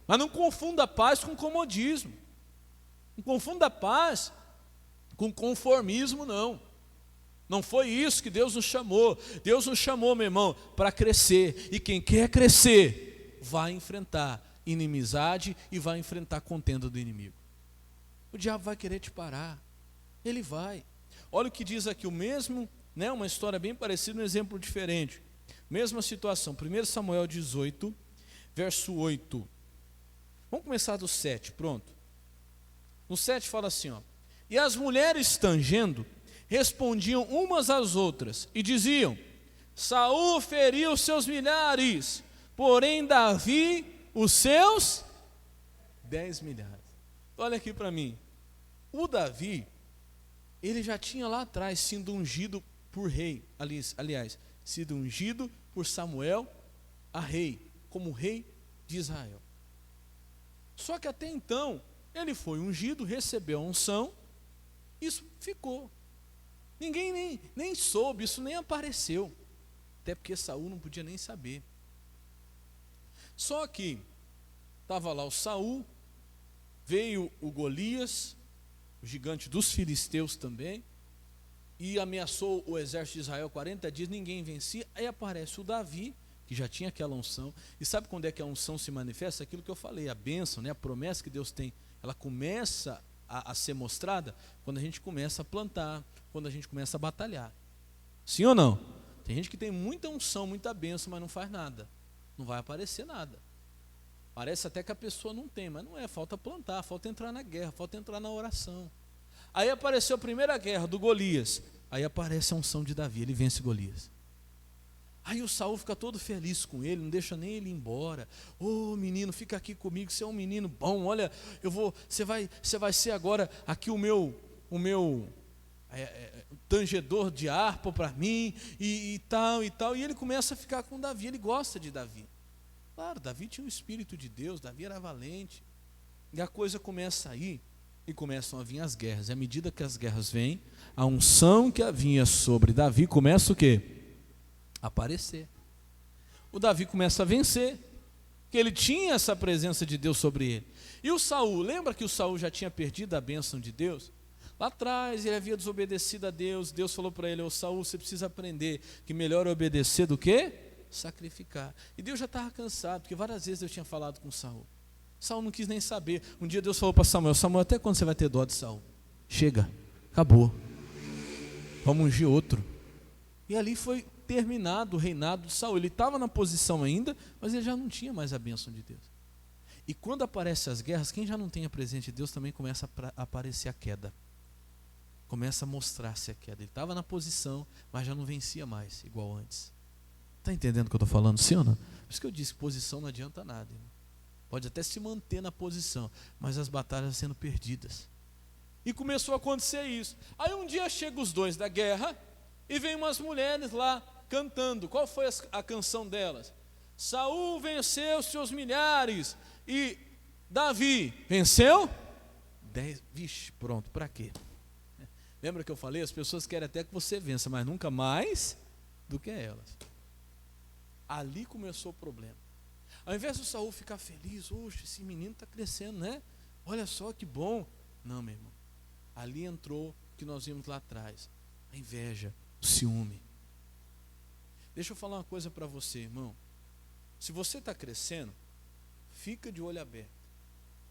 Mas não confunda a paz com comodismo. Não confunda a paz com conformismo, não. Não foi isso que Deus nos chamou. Deus nos chamou, meu irmão, para crescer. E quem quer crescer, vai enfrentar inimizade e vai enfrentar contenda do inimigo. O diabo vai querer te parar. Ele vai. Olha o que diz aqui, o mesmo, né, uma história bem parecida, um exemplo diferente. Mesma situação, 1 Samuel 18, verso 8. Vamos começar do 7, pronto. No 7 fala assim, ó. E as mulheres tangendo, respondiam umas às outras, e diziam, Saul feriu seus milhares, porém Davi os seus 10 milhares. Olha aqui para mim. O Davi, ele já tinha lá atrás sido ungido por rei, aliás, sido ungido por Samuel a rei, como rei de Israel. Só que até então, ele foi ungido, recebeu a unção, isso ficou. Ninguém nem soube, isso nem apareceu. Até porque Saul não podia nem saber. Só que estava lá o Saul, veio o Golias, o gigante dos filisteus também, e ameaçou o exército de Israel 40 dias, ninguém vencia. Aí aparece o Davi, que já tinha aquela unção. E sabe quando é que a unção se manifesta? Aquilo que eu falei, a bênção, né, a promessa que Deus tem, ela começa a ser mostrada quando a gente começa a plantar, quando a gente começa a batalhar. Sim ou não? Tem gente que tem muita unção, muita bênção, mas não faz nada. Não vai aparecer nada. Parece até que a pessoa não tem, mas não é, falta plantar, falta entrar na guerra, falta entrar na oração. Aí apareceu a primeira guerra do Golias, aí aparece a unção de Davi, ele vence Golias. Aí o Saul fica todo feliz com ele, não deixa nem ele ir embora. Ô menino, fica aqui comigo, você é um menino bom, olha, você vai ser agora aqui o meu tangedor de harpa para mim, e tal, e ele começa a ficar com Davi, ele gosta de Davi. Claro, Davi tinha o Espírito de Deus, Davi era valente, e a coisa começa a ir, e começam a vir as guerras, e à medida que as guerras vêm, a unção que havia sobre Davi começa o quê? Aparecer. O Davi começa a vencer, porque ele tinha essa presença de Deus sobre ele. E o Saul, lembra que o Saul já tinha perdido a bênção de Deus? Lá atrás ele havia desobedecido a Deus, Deus falou para ele, ô Saul, você precisa aprender que melhor é obedecer do que sacrificar. E Deus já estava cansado, porque várias vezes eu tinha falado com Saul. Saul não quis nem saber. Um dia Deus falou para Samuel, Samuel, até quando você vai ter dó de Saul? Chega, acabou. Vamos ungir outro. E ali foi terminado o reinado de Saul. Ele estava na posição ainda, mas ele já não tinha mais a bênção de Deus. E quando aparecem as guerras, quem já não tem a presença de Deus também começa a aparecer a queda. Começa a mostrar-se a queda. Ele estava na posição, mas já não vencia mais, igual antes. Está entendendo o que eu estou falando, sim ou não? Por isso que eu disse, posição não adianta nada, irmão. Pode até se manter na posição, mas as batalhas sendo perdidas. E começou a acontecer isso. Aí um dia chegam os dois da guerra, e vem umas mulheres lá cantando. Qual foi a canção delas? Saul venceu seus milhares, e Davi venceu 10. Vixe, pronto, para quê? Lembra que eu falei? As pessoas querem até que você vença, mas nunca mais do que elas. Ali começou o problema. Ao invés do Saul ficar feliz, oxe, esse menino está crescendo, né? Olha só que bom. Não, meu irmão. Ali entrou o que nós vimos lá atrás. A inveja, o ciúme. Deixa eu falar uma coisa para você, irmão. Se você está crescendo, fica de olho aberto,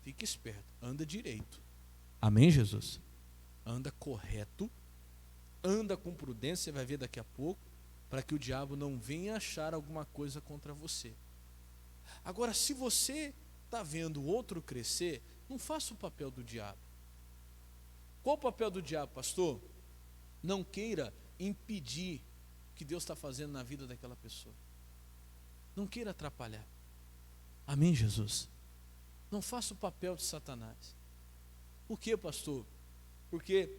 fica esperto, anda direito. Amém, Jesus? Anda correto, anda com prudência, você vai ver daqui a pouco, para que o diabo não venha achar alguma coisa contra você. Agora, se você está vendo o outro crescer, não faça o papel do diabo. Qual o papel do diabo, pastor? Não queira impedir o que Deus está fazendo na vida daquela pessoa. Não queira atrapalhar. Amém, Jesus? Não faça o papel de Satanás. Por quê, pastor? Porque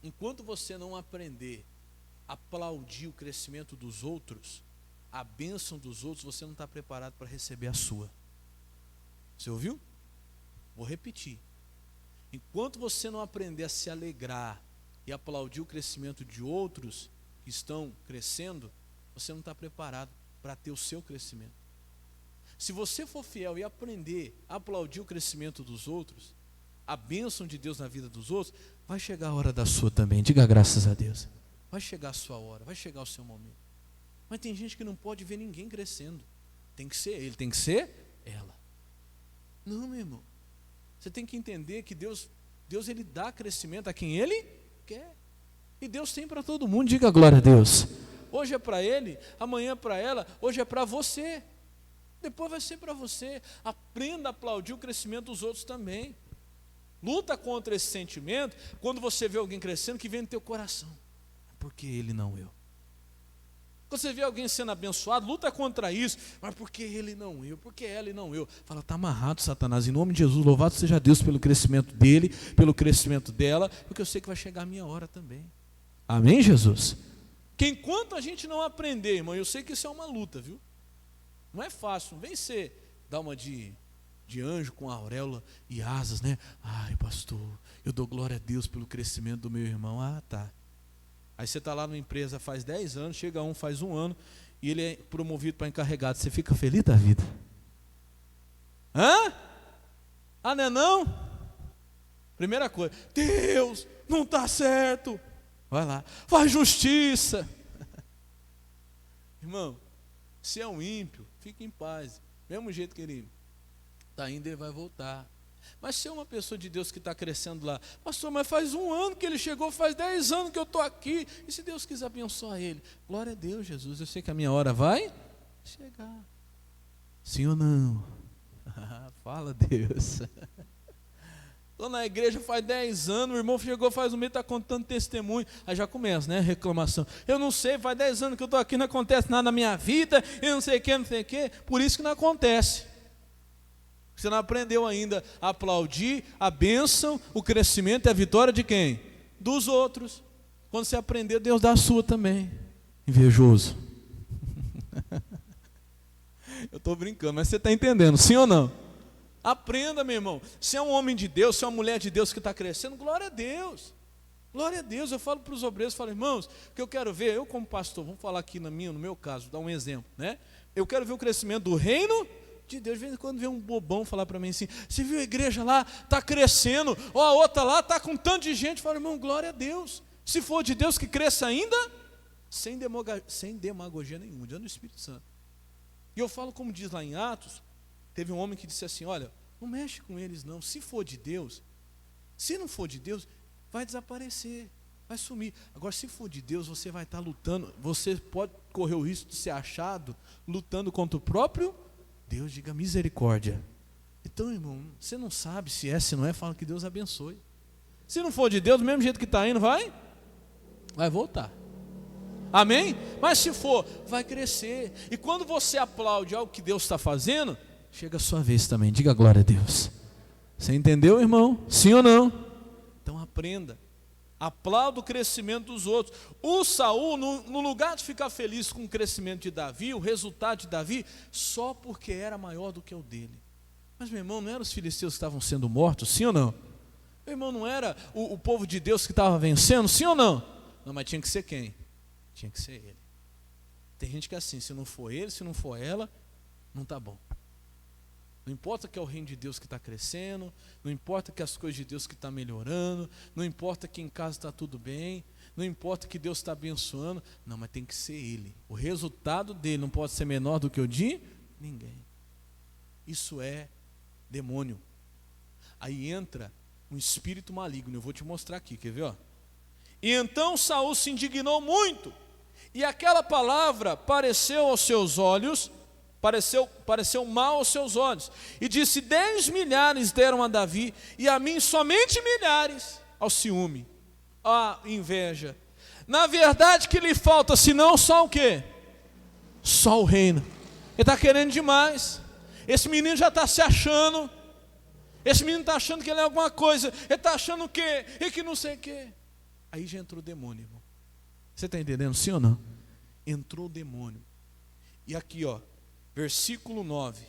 enquanto você não aprender a aplaudir o crescimento dos outros, a bênção dos outros, você não está preparado para receber a sua. Você ouviu? Vou repetir. Enquanto você não aprender a se alegrar e aplaudir o crescimento de outros que estão crescendo, você não está preparado para ter o seu crescimento. Se você for fiel e aprender a aplaudir o crescimento dos outros, a bênção de Deus na vida dos outros, vai chegar a hora da sua também. Diga graças a Deus. Vai chegar a sua hora, vai chegar o seu momento. Mas tem gente que não pode ver ninguém crescendo. Tem que ser ele, tem que ser ela. Não, meu irmão. Você tem que entender que Deus ele dá crescimento a quem Ele quer. E Deus tem para todo mundo. Diga glória a Deus. Hoje é para ele, amanhã é para ela, hoje é para você. Depois vai ser para você. Aprenda a aplaudir o crescimento dos outros também. Luta contra esse sentimento quando você vê alguém crescendo que vem no teu coração. Porque ele não eu. Quando você vê alguém sendo abençoado, luta contra isso. Mas porque ele não eu, porque ela e não eu. Fala, está amarrado, Satanás. Em nome de Jesus, louvado seja Deus pelo crescimento dele, pelo crescimento dela, porque eu sei que vai chegar a minha hora também. Amém, Jesus? Que enquanto a gente não aprender, irmão, eu sei que isso é uma luta, viu? Não é fácil, não vem ser dar uma de anjo com auréola e asas, né? Ai, pastor, eu dou glória a Deus pelo crescimento do meu irmão. Ah, tá. Aí você está lá numa empresa faz 10 anos, chega um, faz 1 ano, e ele é promovido para encarregado. Você fica feliz da vida? Hã? Ah, não é não? Primeira coisa, Deus, não está certo. Vai lá, faz justiça. Irmão, se é um ímpio, fique em paz. Mesmo jeito que ele está indo, ele vai voltar. Mas se é uma pessoa de Deus que está crescendo lá, pastor, mas faz 1 ano que ele chegou, faz 10 anos que eu estou aqui, e se Deus quiser abençoar ele? Glória a Deus, Jesus, eu sei que a minha hora vai chegar. Sim ou não? Fala, Deus. Estou na igreja faz 10 anos, o irmão chegou faz 1 mês, está contando testemunho, aí já começa, né, reclamação. Eu não sei, faz 10 anos que eu estou aqui, não acontece nada na minha vida, eu não sei o que, por isso que não acontece. Você não aprendeu ainda a aplaudir a bênção, o crescimento e a vitória de quem? Dos outros. Quando você aprender, Deus dá a sua também. Invejoso. Eu estou brincando, mas você está entendendo, sim ou não? Aprenda, meu irmão. Se é um homem de Deus, se é uma mulher de Deus que está crescendo, glória a Deus. Glória a Deus. Eu falo para os obreiros, falo, irmãos, o que eu quero ver, eu como pastor, vamos falar aqui no meu caso, dar um exemplo, né? Eu quero ver o crescimento do reino de Deus. De vez em quando vem um bobão falar para mim assim, você viu a igreja lá, está crescendo, ó, a outra lá está com tanto de gente. Fala, irmão, glória a Deus. Se for de Deus, que cresça ainda, sem demagogia nenhuma, diante do Espírito Santo. E eu falo como diz lá em Atos, teve um homem que disse assim, olha, não mexe com eles não, se for de Deus, se não for de Deus, vai desaparecer, vai sumir. Agora, se for de Deus, você vai estar lutando, você pode correr o risco de ser achado lutando contra o próprio Deus. Diga misericórdia. Então, irmão, você não sabe se é, se não é, fala que Deus abençoe. Se não for de Deus, do mesmo jeito que está indo, vai voltar. Amém? Mas se for, vai crescer. E quando você aplaude algo que Deus está fazendo, chega a sua vez também. Diga glória a Deus. Você entendeu, irmão? Sim ou não? Então aprenda. Aplauda o crescimento dos outros. O Saul, no lugar de ficar feliz com o crescimento de Davi, o resultado de Davi, só porque era maior do que o dele. Mas, meu irmão, não eram os filisteus que estavam sendo mortos, sim ou não? Meu irmão, não era o povo de Deus que estava vencendo, sim ou não? Não, mas tinha que ser quem? Tinha que ser ele. Tem gente que é assim, se não for ele, se não for ela, não está bom. Não importa que é o reino de Deus que está crescendo, não importa que as coisas de Deus que estão melhorando, não importa que em casa está tudo bem, não importa que Deus está abençoando, não, mas tem que ser Ele. O resultado dele não pode ser menor do que o de ninguém. Isso é demônio. Aí entra um espírito maligno, eu vou te mostrar aqui, quer ver? Ó? E então Saul se indignou muito, e aquela palavra pareceu aos seus olhos, pareceu mal aos seus olhos, e disse: 10 milhares deram a Davi, e a mim somente milhares. Ao ciúme, à inveja. Na verdade, que lhe falta, senão só o quê? Só o reino. Ele está querendo demais. Esse menino já está se achando. Esse menino está achando que ele é alguma coisa. Ele está achando o quê? E que não sei o quê. Aí já entrou o demônio, irmão. Você está entendendo, sim ou não? Entrou o demônio. E aqui, ó, versículo 9.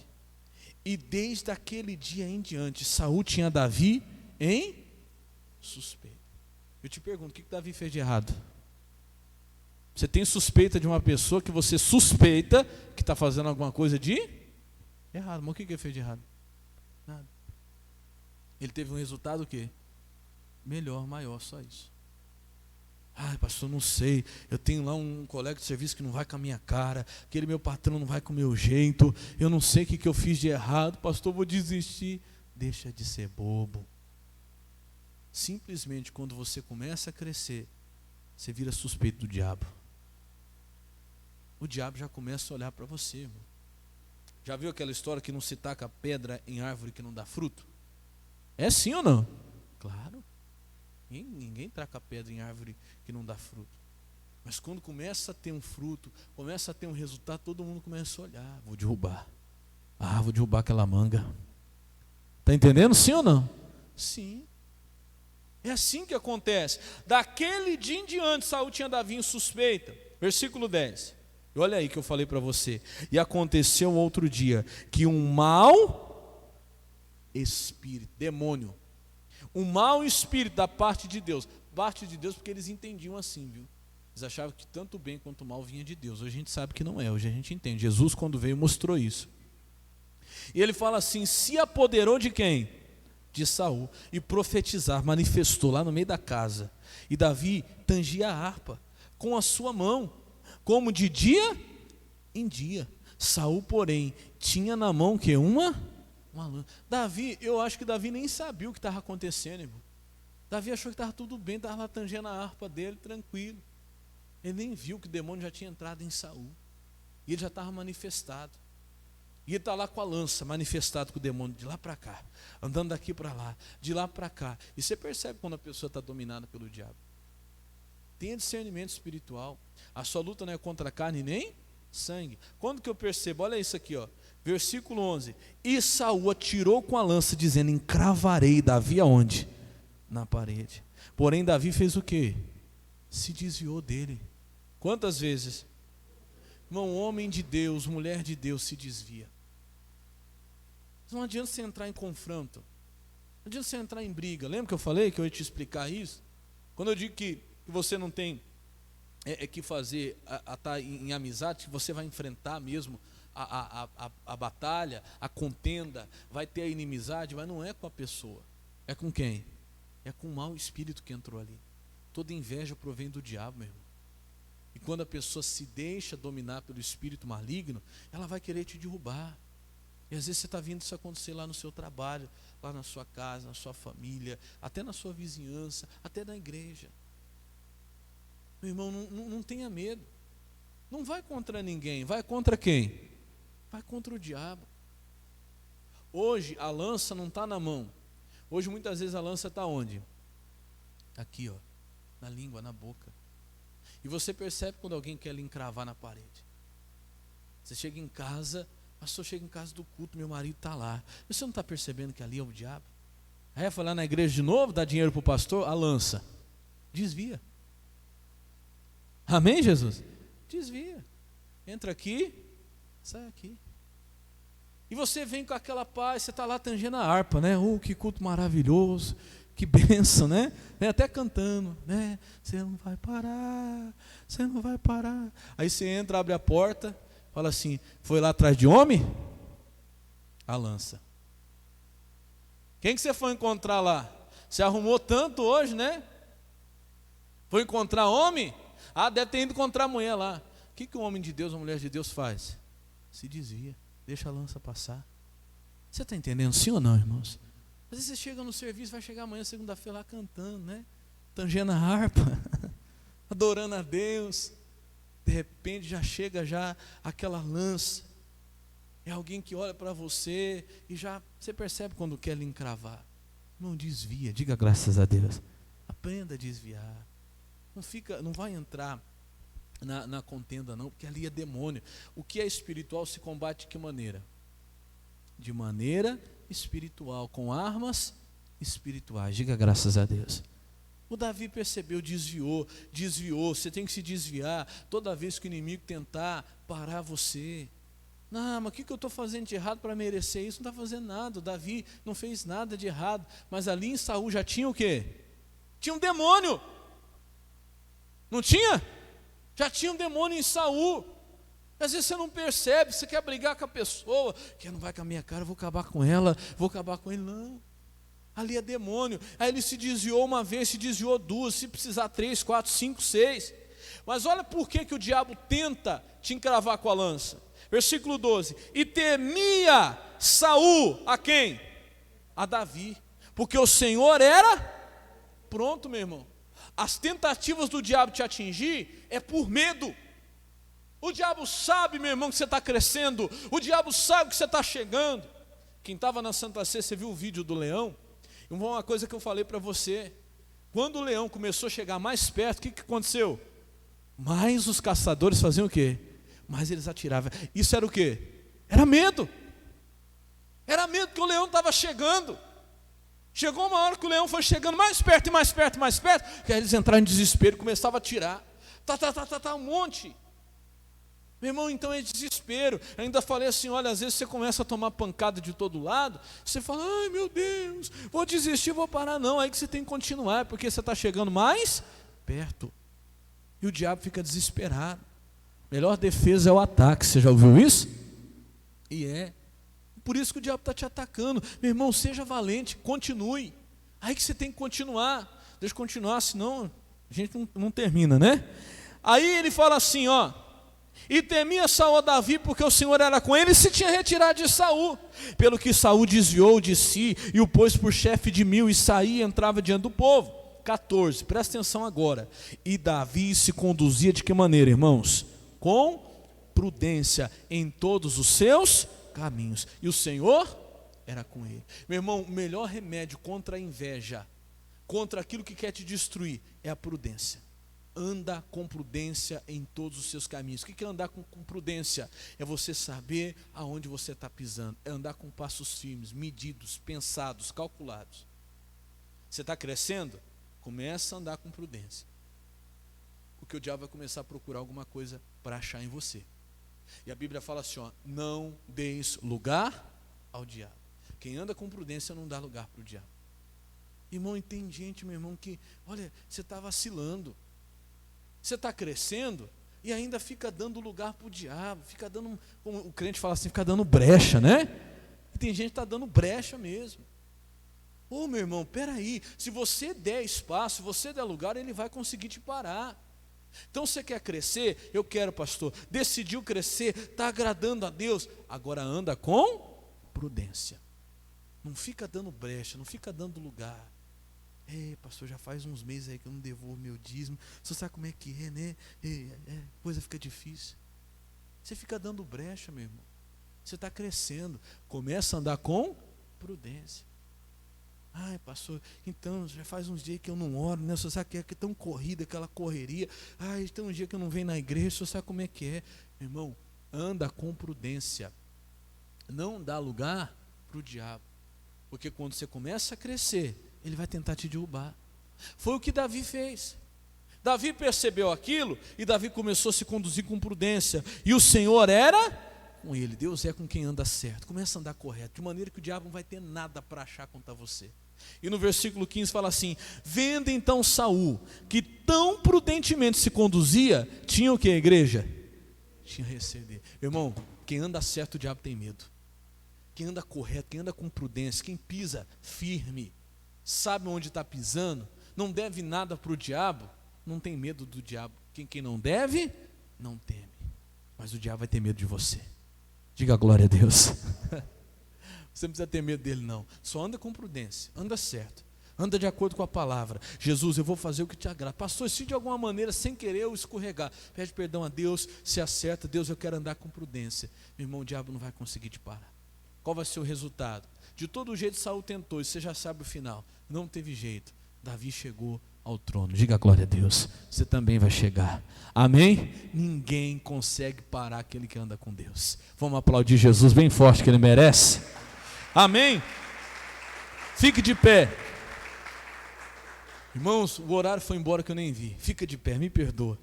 E desde aquele dia em diante, Saul tinha Davi em suspeita. Eu te pergunto, o que Davi fez de errado? Você tem suspeita de uma pessoa que você suspeita que está fazendo alguma coisa de errado. Mas o que ele fez de errado? Nada. Ele teve um resultado o quê? Melhor, maior, só isso. Ai, pastor, não sei, eu tenho lá um colega de serviço que não vai com a minha cara, aquele meu patrão não vai com o meu jeito, eu não sei o que eu fiz de errado, pastor, vou desistir. Deixa de ser bobo. Simplesmente quando você começa a crescer, você vira suspeito do diabo. O diabo já começa a olhar para você, irmão. Já viu aquela história que não se taca pedra em árvore que não dá fruto? É sim ou não? Claro. Ninguém taca pedra em árvore que não dá fruto. Mas quando começa a ter um fruto, começa a ter um resultado, todo mundo começa a olhar. Vou derrubar. Vou derrubar aquela manga. Está entendendo sim ou não? Sim. É assim que acontece. Daquele dia em diante, Saul tinha Davi em suspeita. Versículo 10. E olha aí que eu falei para você. E aconteceu outro dia, que um mau espírito, demônio, um mau espírito da parte de Deus porque eles entendiam assim, viu? Eles achavam que tanto o bem quanto o mal vinha de Deus. Hoje a gente sabe que não é, hoje a gente entende. Jesus quando veio mostrou isso. E ele fala assim, se apoderou de quem? De Saul, e profetizar, manifestou lá no meio da casa. E Davi tangia a harpa com a sua mão, como de dia em dia. Saul, porém, tinha na mão que uma lança. Davi, eu acho que Davi nem sabia o que estava acontecendo, irmão. Davi achou que estava tudo bem, estava lá tangendo a harpa dele, tranquilo. Ele nem viu que o demônio já tinha entrado em Saul. E ele já estava manifestado. E ele está lá com a lança, manifestado com o demônio, de lá para cá, andando daqui para lá, de lá para cá. E você percebe quando a pessoa está dominada pelo diabo. Tenha discernimento espiritual. A sua luta não é contra a carne nem sangue. Quando que eu percebo? Olha isso aqui, ó. Versículo 11. E Saul atirou com a lança, dizendo, encravarei Davi aonde? Na parede. Porém Davi fez o quê? Se desviou dele. Quantas vezes? Irmão, homem de Deus, mulher de Deus se desvia. Não adianta você entrar em confronto. Não adianta você entrar em briga. Lembra que eu falei que eu ia te explicar isso? Quando eu digo que você não tem que fazer estar em amizade, que você vai enfrentar mesmo a batalha, a contenda, vai ter a inimizade, mas não é com a pessoa. É com quem? É com o mau espírito que entrou ali. Toda inveja provém do diabo, meu irmão. E quando a pessoa se deixa dominar pelo espírito maligno, ela vai querer te derrubar. E às vezes você está vendo isso acontecer lá no seu trabalho, lá na sua casa, na sua família, até na sua vizinhança, até na igreja. Meu irmão, não tenha medo. Não vai contra ninguém, vai contra quem? Vai contra o diabo. Hoje a lança não está na mão. Hoje muitas vezes a lança está onde? Aqui, ó, na língua, na boca. E você percebe quando alguém quer lhe encravar na parede. Você chega em casa, pastor, chega em casa do culto, meu marido está lá. Você não está percebendo que ali é o diabo? Aí foi lá na igreja de novo, dá dinheiro para o pastor, a lança. Desvia. Amém, Jesus? Desvia. Entra aqui, sai aqui. E você vem com aquela paz, você está lá tangendo a harpa, né? Que culto maravilhoso, que bênção, né? Até cantando, né? Você não vai parar, você não vai parar. Aí você entra, abre a porta, fala assim, foi lá atrás de homem? A lança. Quem que você foi encontrar lá? Você arrumou tanto hoje, né? Vou encontrar homem? Ah, deve ter ido encontrar a mulher lá. O que o homem de Deus, a mulher de Deus faz? Se desvia, deixa a lança passar. Você está entendendo, sim ou não, irmãos? Às vezes você chega no serviço, vai chegar amanhã, segunda-feira, lá cantando, né? Tangendo a harpa, adorando a Deus. De repente já chega já aquela lança. É alguém que olha para você e já você percebe quando quer lhe encravar. Não desvia, diga graças a Deus. Aprenda a desviar. Não vai entrar na contenda não, porque ali é demônio. O que é espiritual se combate de que maneira? De maneira espiritual, com armas espirituais. Diga graças a Deus. O Davi percebeu, desviou. Você tem que se desviar toda vez que o inimigo tentar parar você. Não, mas o que eu estou fazendo de errado para merecer isso? Não está fazendo nada. O Davi não fez nada de errado. Mas ali em Saul já tinha o quê? Tinha um demônio. Não tinha? Já tinha um demônio em Saul. Às vezes você não percebe, você quer brigar com a pessoa, que não vai com a minha cara, eu vou acabar com ela, vou acabar com ele. Não. Ali é demônio. Aí ele se desviou uma vez, se desviou duas, se precisar 3, 4, 5, 6. Mas olha por que o diabo tenta te encravar com a lança. Versículo 12. E temia Saul a quem? A Davi. Porque o Senhor era pronto, meu irmão. As tentativas do diabo te atingir é por medo. O diabo sabe, meu irmão, que você está crescendo. O diabo sabe que você está chegando. Quem estava na Santa Ceia, você viu o vídeo do leão? Uma coisa que eu falei para você. Quando o leão começou a chegar mais perto, o que aconteceu? Mais os caçadores faziam o quê? Mais eles atiravam. Isso era o quê? Era medo. Era medo que o leão estava chegando. Chegou uma hora que o leão foi chegando mais perto e mais perto, mais perto, que aí eles entraram em desespero e começavam a atirar. Um monte. Meu irmão, então é desespero. Eu ainda falei assim, olha, às vezes você começa a tomar pancada de todo lado, você fala, ai meu Deus, vou desistir, vou parar. Não, aí que você tem que continuar, porque você está chegando mais perto. E o diabo fica desesperado. Melhor defesa é o ataque, você já ouviu isso? E é. Por isso que o diabo está te atacando. Meu irmão, seja valente, continue. Aí que você tem que continuar. Deixa eu continuar, senão a gente não termina, né? Aí ele fala assim, ó. E temia Saul a Davi, porque o Senhor era com ele, e se tinha retirado de Saul. Pelo que Saul desviou de si, e o pôs por chefe de 1000, e saía e entrava diante do povo. 14, presta atenção agora. E Davi se conduzia de que maneira, irmãos? Com prudência em todos os seus caminhos. E o Senhor era com ele. Meu irmão, o melhor remédio contra a inveja, contra aquilo que quer te destruir, é a prudência. Anda com prudência em todos os seus caminhos. O que é andar com prudência? É você saber aonde você está pisando. É andar com passos firmes, medidos, pensados, calculados. Você está crescendo? Começa a andar com prudência. Porque o diabo vai começar a procurar alguma coisa para achar em você. E a Bíblia fala assim, ó, não deis lugar ao diabo. Quem anda com prudência não dá lugar para o diabo. Irmão, e tem gente, meu irmão, que, olha, você está vacilando. Você está crescendo e ainda fica dando lugar para o diabo, fica dando, como o crente fala assim, fica dando brecha, né? E tem gente que está dando brecha mesmo. Ô meu irmão, peraí, se você der espaço, se você der lugar, ele vai conseguir te parar. Então você quer crescer? Eu quero, pastor. Decidiu crescer, está agradando a Deus. Agora anda com prudência. Não fica dando brecha, não fica dando lugar. Pastor, já faz uns meses aí que eu não devolvo meu dízimo. Você sabe como é que é, né? Coisa fica difícil. Você fica dando brecha, meu irmão. Você está crescendo. Começa a andar com prudência. Ai, pastor, então já faz uns dias que eu não oro, né? Você sabe que é tão corrida, aquela correria. Ai, tem um dia que eu não venho na igreja, você sabe como é que é. Meu irmão, anda com prudência. Não dá lugar para o diabo. Porque quando você começa a crescer, ele vai tentar te derrubar. Foi o que Davi fez. Davi percebeu aquilo e Davi começou a se conduzir com prudência. E o Senhor era com ele. Deus é com quem anda certo. Começa a andar correto, de maneira que o diabo não vai ter nada para achar contra você. E no versículo 15 fala assim: vendo então Saul, que tão prudentemente se conduzia, tinha o que, igreja? Tinha receio dele. Irmão, quem anda certo, o diabo tem medo. Quem anda correto, quem anda com prudência, quem pisa firme, sabe onde está pisando, não deve nada para o diabo, não tem medo do diabo. Quem não deve, não teme. Mas o diabo vai ter medo de você. Diga glória a Deus. Você não precisa ter medo dele não. Só anda com prudência, anda certo. Anda de acordo com a palavra. Jesus, eu vou fazer o que te agrada. Pastor, se de alguma maneira, sem querer, eu escorregar, pede perdão a Deus, se acerta. Deus, eu quero andar com prudência. Meu irmão, o diabo não vai conseguir te parar. Qual vai ser o resultado? De todo jeito Saul tentou, e você já sabe o final. Não teve jeito. Davi chegou ao trono. Diga glória a Deus. Você também vai chegar. Amém? Ninguém consegue parar aquele que anda com Deus. Vamos aplaudir Jesus bem forte, que ele merece. Amém? Fique de pé. Irmãos, o horário foi embora que eu nem vi. Fica de pé, me perdoa.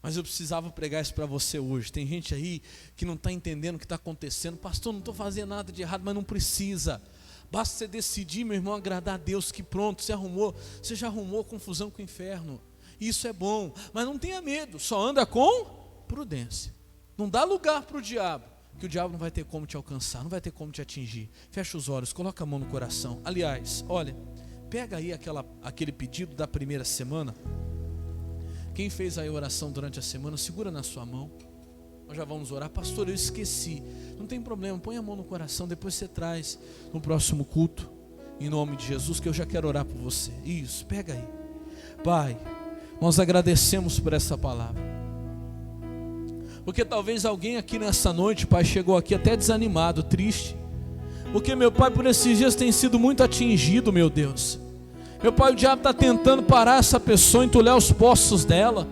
Mas eu precisava pregar isso para você hoje. Tem gente aí que não está entendendo o que está acontecendo. Pastor, não estou fazendo nada de errado, mas não precisa. Basta você decidir, meu irmão, agradar a Deus, que pronto, você já arrumou confusão com o inferno. Isso é bom, mas não tenha medo, só anda com prudência. Não dá lugar para o diabo, que o diabo não vai ter como te alcançar, não vai ter como te atingir. Fecha os olhos, coloca a mão no coração. Aliás, olha, pega aí aquele pedido da primeira semana. Quem fez aí a oração durante a semana, segura na sua mão. Nós já vamos orar. Pastor, eu esqueci. Não tem problema, põe a mão no coração, depois você traz no próximo culto, em nome de Jesus, que eu já quero orar por você. Isso, pega aí. Pai, nós agradecemos por essa palavra, porque talvez alguém aqui nessa noite, Pai, chegou aqui até desanimado, triste, porque meu Pai, por esses dias tem sido muito atingido, meu Deus. Meu Pai, o diabo está tentando parar essa pessoa, entulhar os poços dela.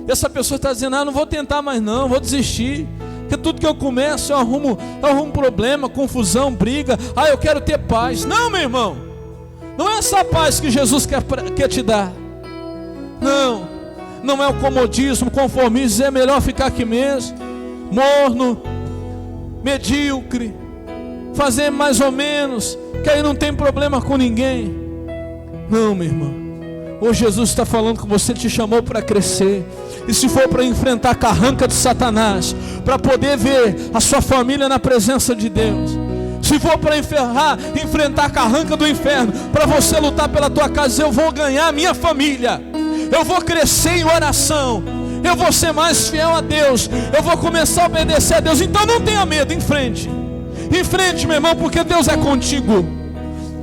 E essa pessoa está dizendo, não vou tentar mais não, vou desistir. Porque tudo que eu começo eu arrumo problema, confusão, briga. Eu quero ter paz. Não, meu irmão, não é essa paz que Jesus quer te dar. Não é o comodismo, o conformismo. É melhor ficar aqui mesmo, morno, medíocre, fazer mais ou menos, que aí não tem problema com ninguém. Não, meu irmão, hoje Jesus está falando com você, te chamou para crescer. E se for para enfrentar a carranca de Satanás, para poder ver a sua família na presença de Deus, se for para enfrentar a carranca do inferno, para você lutar pela tua casa, eu vou ganhar a minha família, eu vou crescer em oração, eu vou ser mais fiel a Deus, eu vou começar a obedecer a Deus. Então não tenha medo, enfrente, meu irmão, porque Deus é contigo.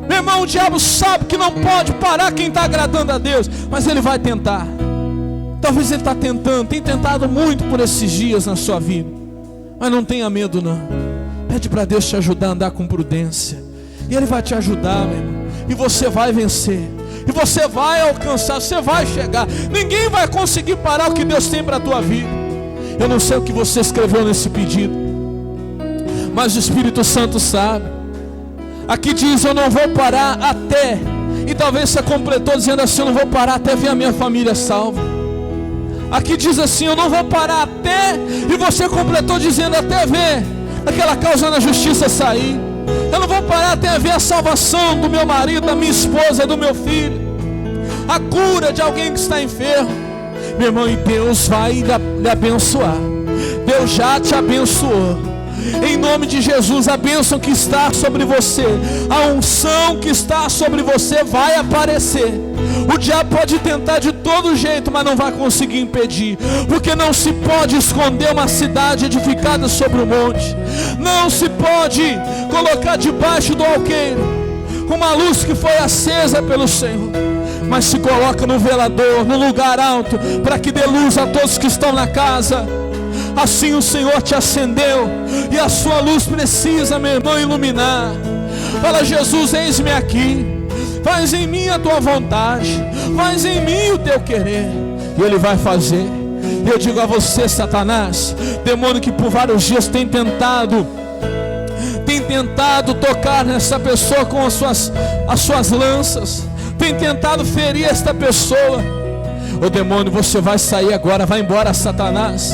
Meu irmão, o diabo sabe que não pode parar quem está agradando a Deus, mas ele vai tentar. Talvez ele está tentando, tem tentado muito por esses dias na sua vida. Mas não tenha medo não. Pede para Deus te ajudar a andar com prudência. E Ele vai te ajudar, meu irmão. E você vai vencer. E você vai alcançar, você vai chegar. Ninguém vai conseguir parar o que Deus tem para a tua vida. Eu não sei o que você escreveu nesse pedido, mas o Espírito Santo sabe. Aqui diz, eu não vou parar até. E talvez você completou dizendo assim, eu não vou parar até ver a minha família salva. Aqui diz assim, eu não vou parar até. E você completou dizendo até ver aquela causa na justiça sair. Eu não vou parar até ver a salvação do meu marido, da minha esposa, do meu filho, a cura de alguém que está enfermo. Meu irmão, e Deus vai lhe abençoar. Deus já te abençoou. Em nome de Jesus, a bênção que está sobre você, a unção que está sobre você vai aparecer. O diabo pode tentar de todo jeito, mas não vai conseguir impedir, porque não se pode esconder uma cidade edificada sobre o monte. Não se pode colocar debaixo do alqueire uma luz que foi acesa pelo Senhor, mas se coloca no velador, no lugar alto, para que dê luz a todos que estão na casa. Assim o Senhor te acendeu, e a sua luz precisa, meu irmão, iluminar. Fala, Jesus, eis-me aqui, faz em mim a tua vontade, faz em mim o teu querer. E Ele vai fazer. E eu digo a você, Satanás, demônio que por vários dias tem tentado tocar nessa pessoa com as suas lanças, tem tentado ferir esta pessoa. Ô demônio, você vai sair agora, vai embora, Satanás.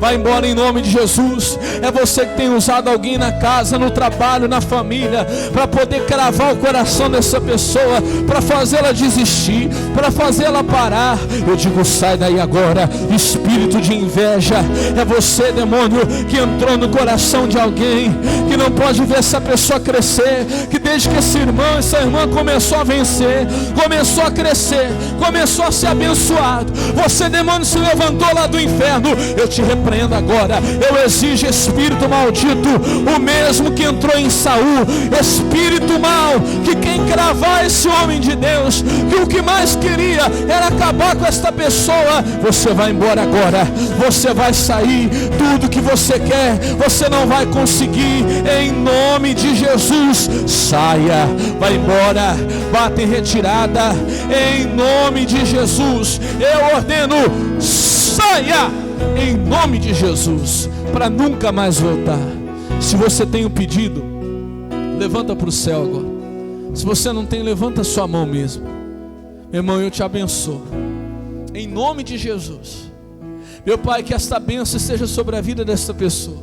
vai embora em nome de Jesus. É você que tem usado alguém na casa, no trabalho, na família, para poder cravar o coração dessa pessoa, para fazê-la desistir, para fazê-la parar. Eu digo, sai daí agora, espírito de inveja. É você, demônio, que entrou no coração de alguém, que não pode ver essa pessoa crescer, que desde que esse irmão, essa irmã começou a vencer, começou a crescer, começou a ser abençoado, você, demônio, se levantou lá do inferno. Eu te repreendo agora. Eu exijo, espírito maldito, o mesmo que entrou em Saul, espírito mau, que quem cravar esse homem de Deus, que o que mais queria era acabar com esta pessoa, você vai embora agora, você vai sair. Tudo que você quer, você não vai conseguir, em nome de Jesus. Saia, vai embora, bata em retirada, em nome de Jesus. Eu ordeno, saia, em nome de Jesus, para nunca mais voltar. Se você tem um pedido, levanta para o céu agora. Se você não tem, levanta sua mão mesmo. Meu irmão, eu te abençoo, em nome de Jesus. Meu Pai, que esta bênção esteja sobre a vida desta pessoa,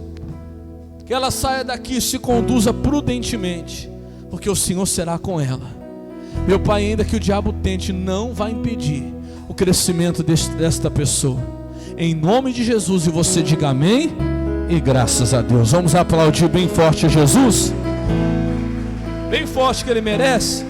que ela saia daqui e se conduza prudentemente, porque o Senhor será com ela. Meu Pai, ainda que o diabo tente, não vai impedir o crescimento desta pessoa, em nome de Jesus. E você diga amém e graças a Deus. Vamos aplaudir bem forte a Jesus, bem forte, que Ele merece.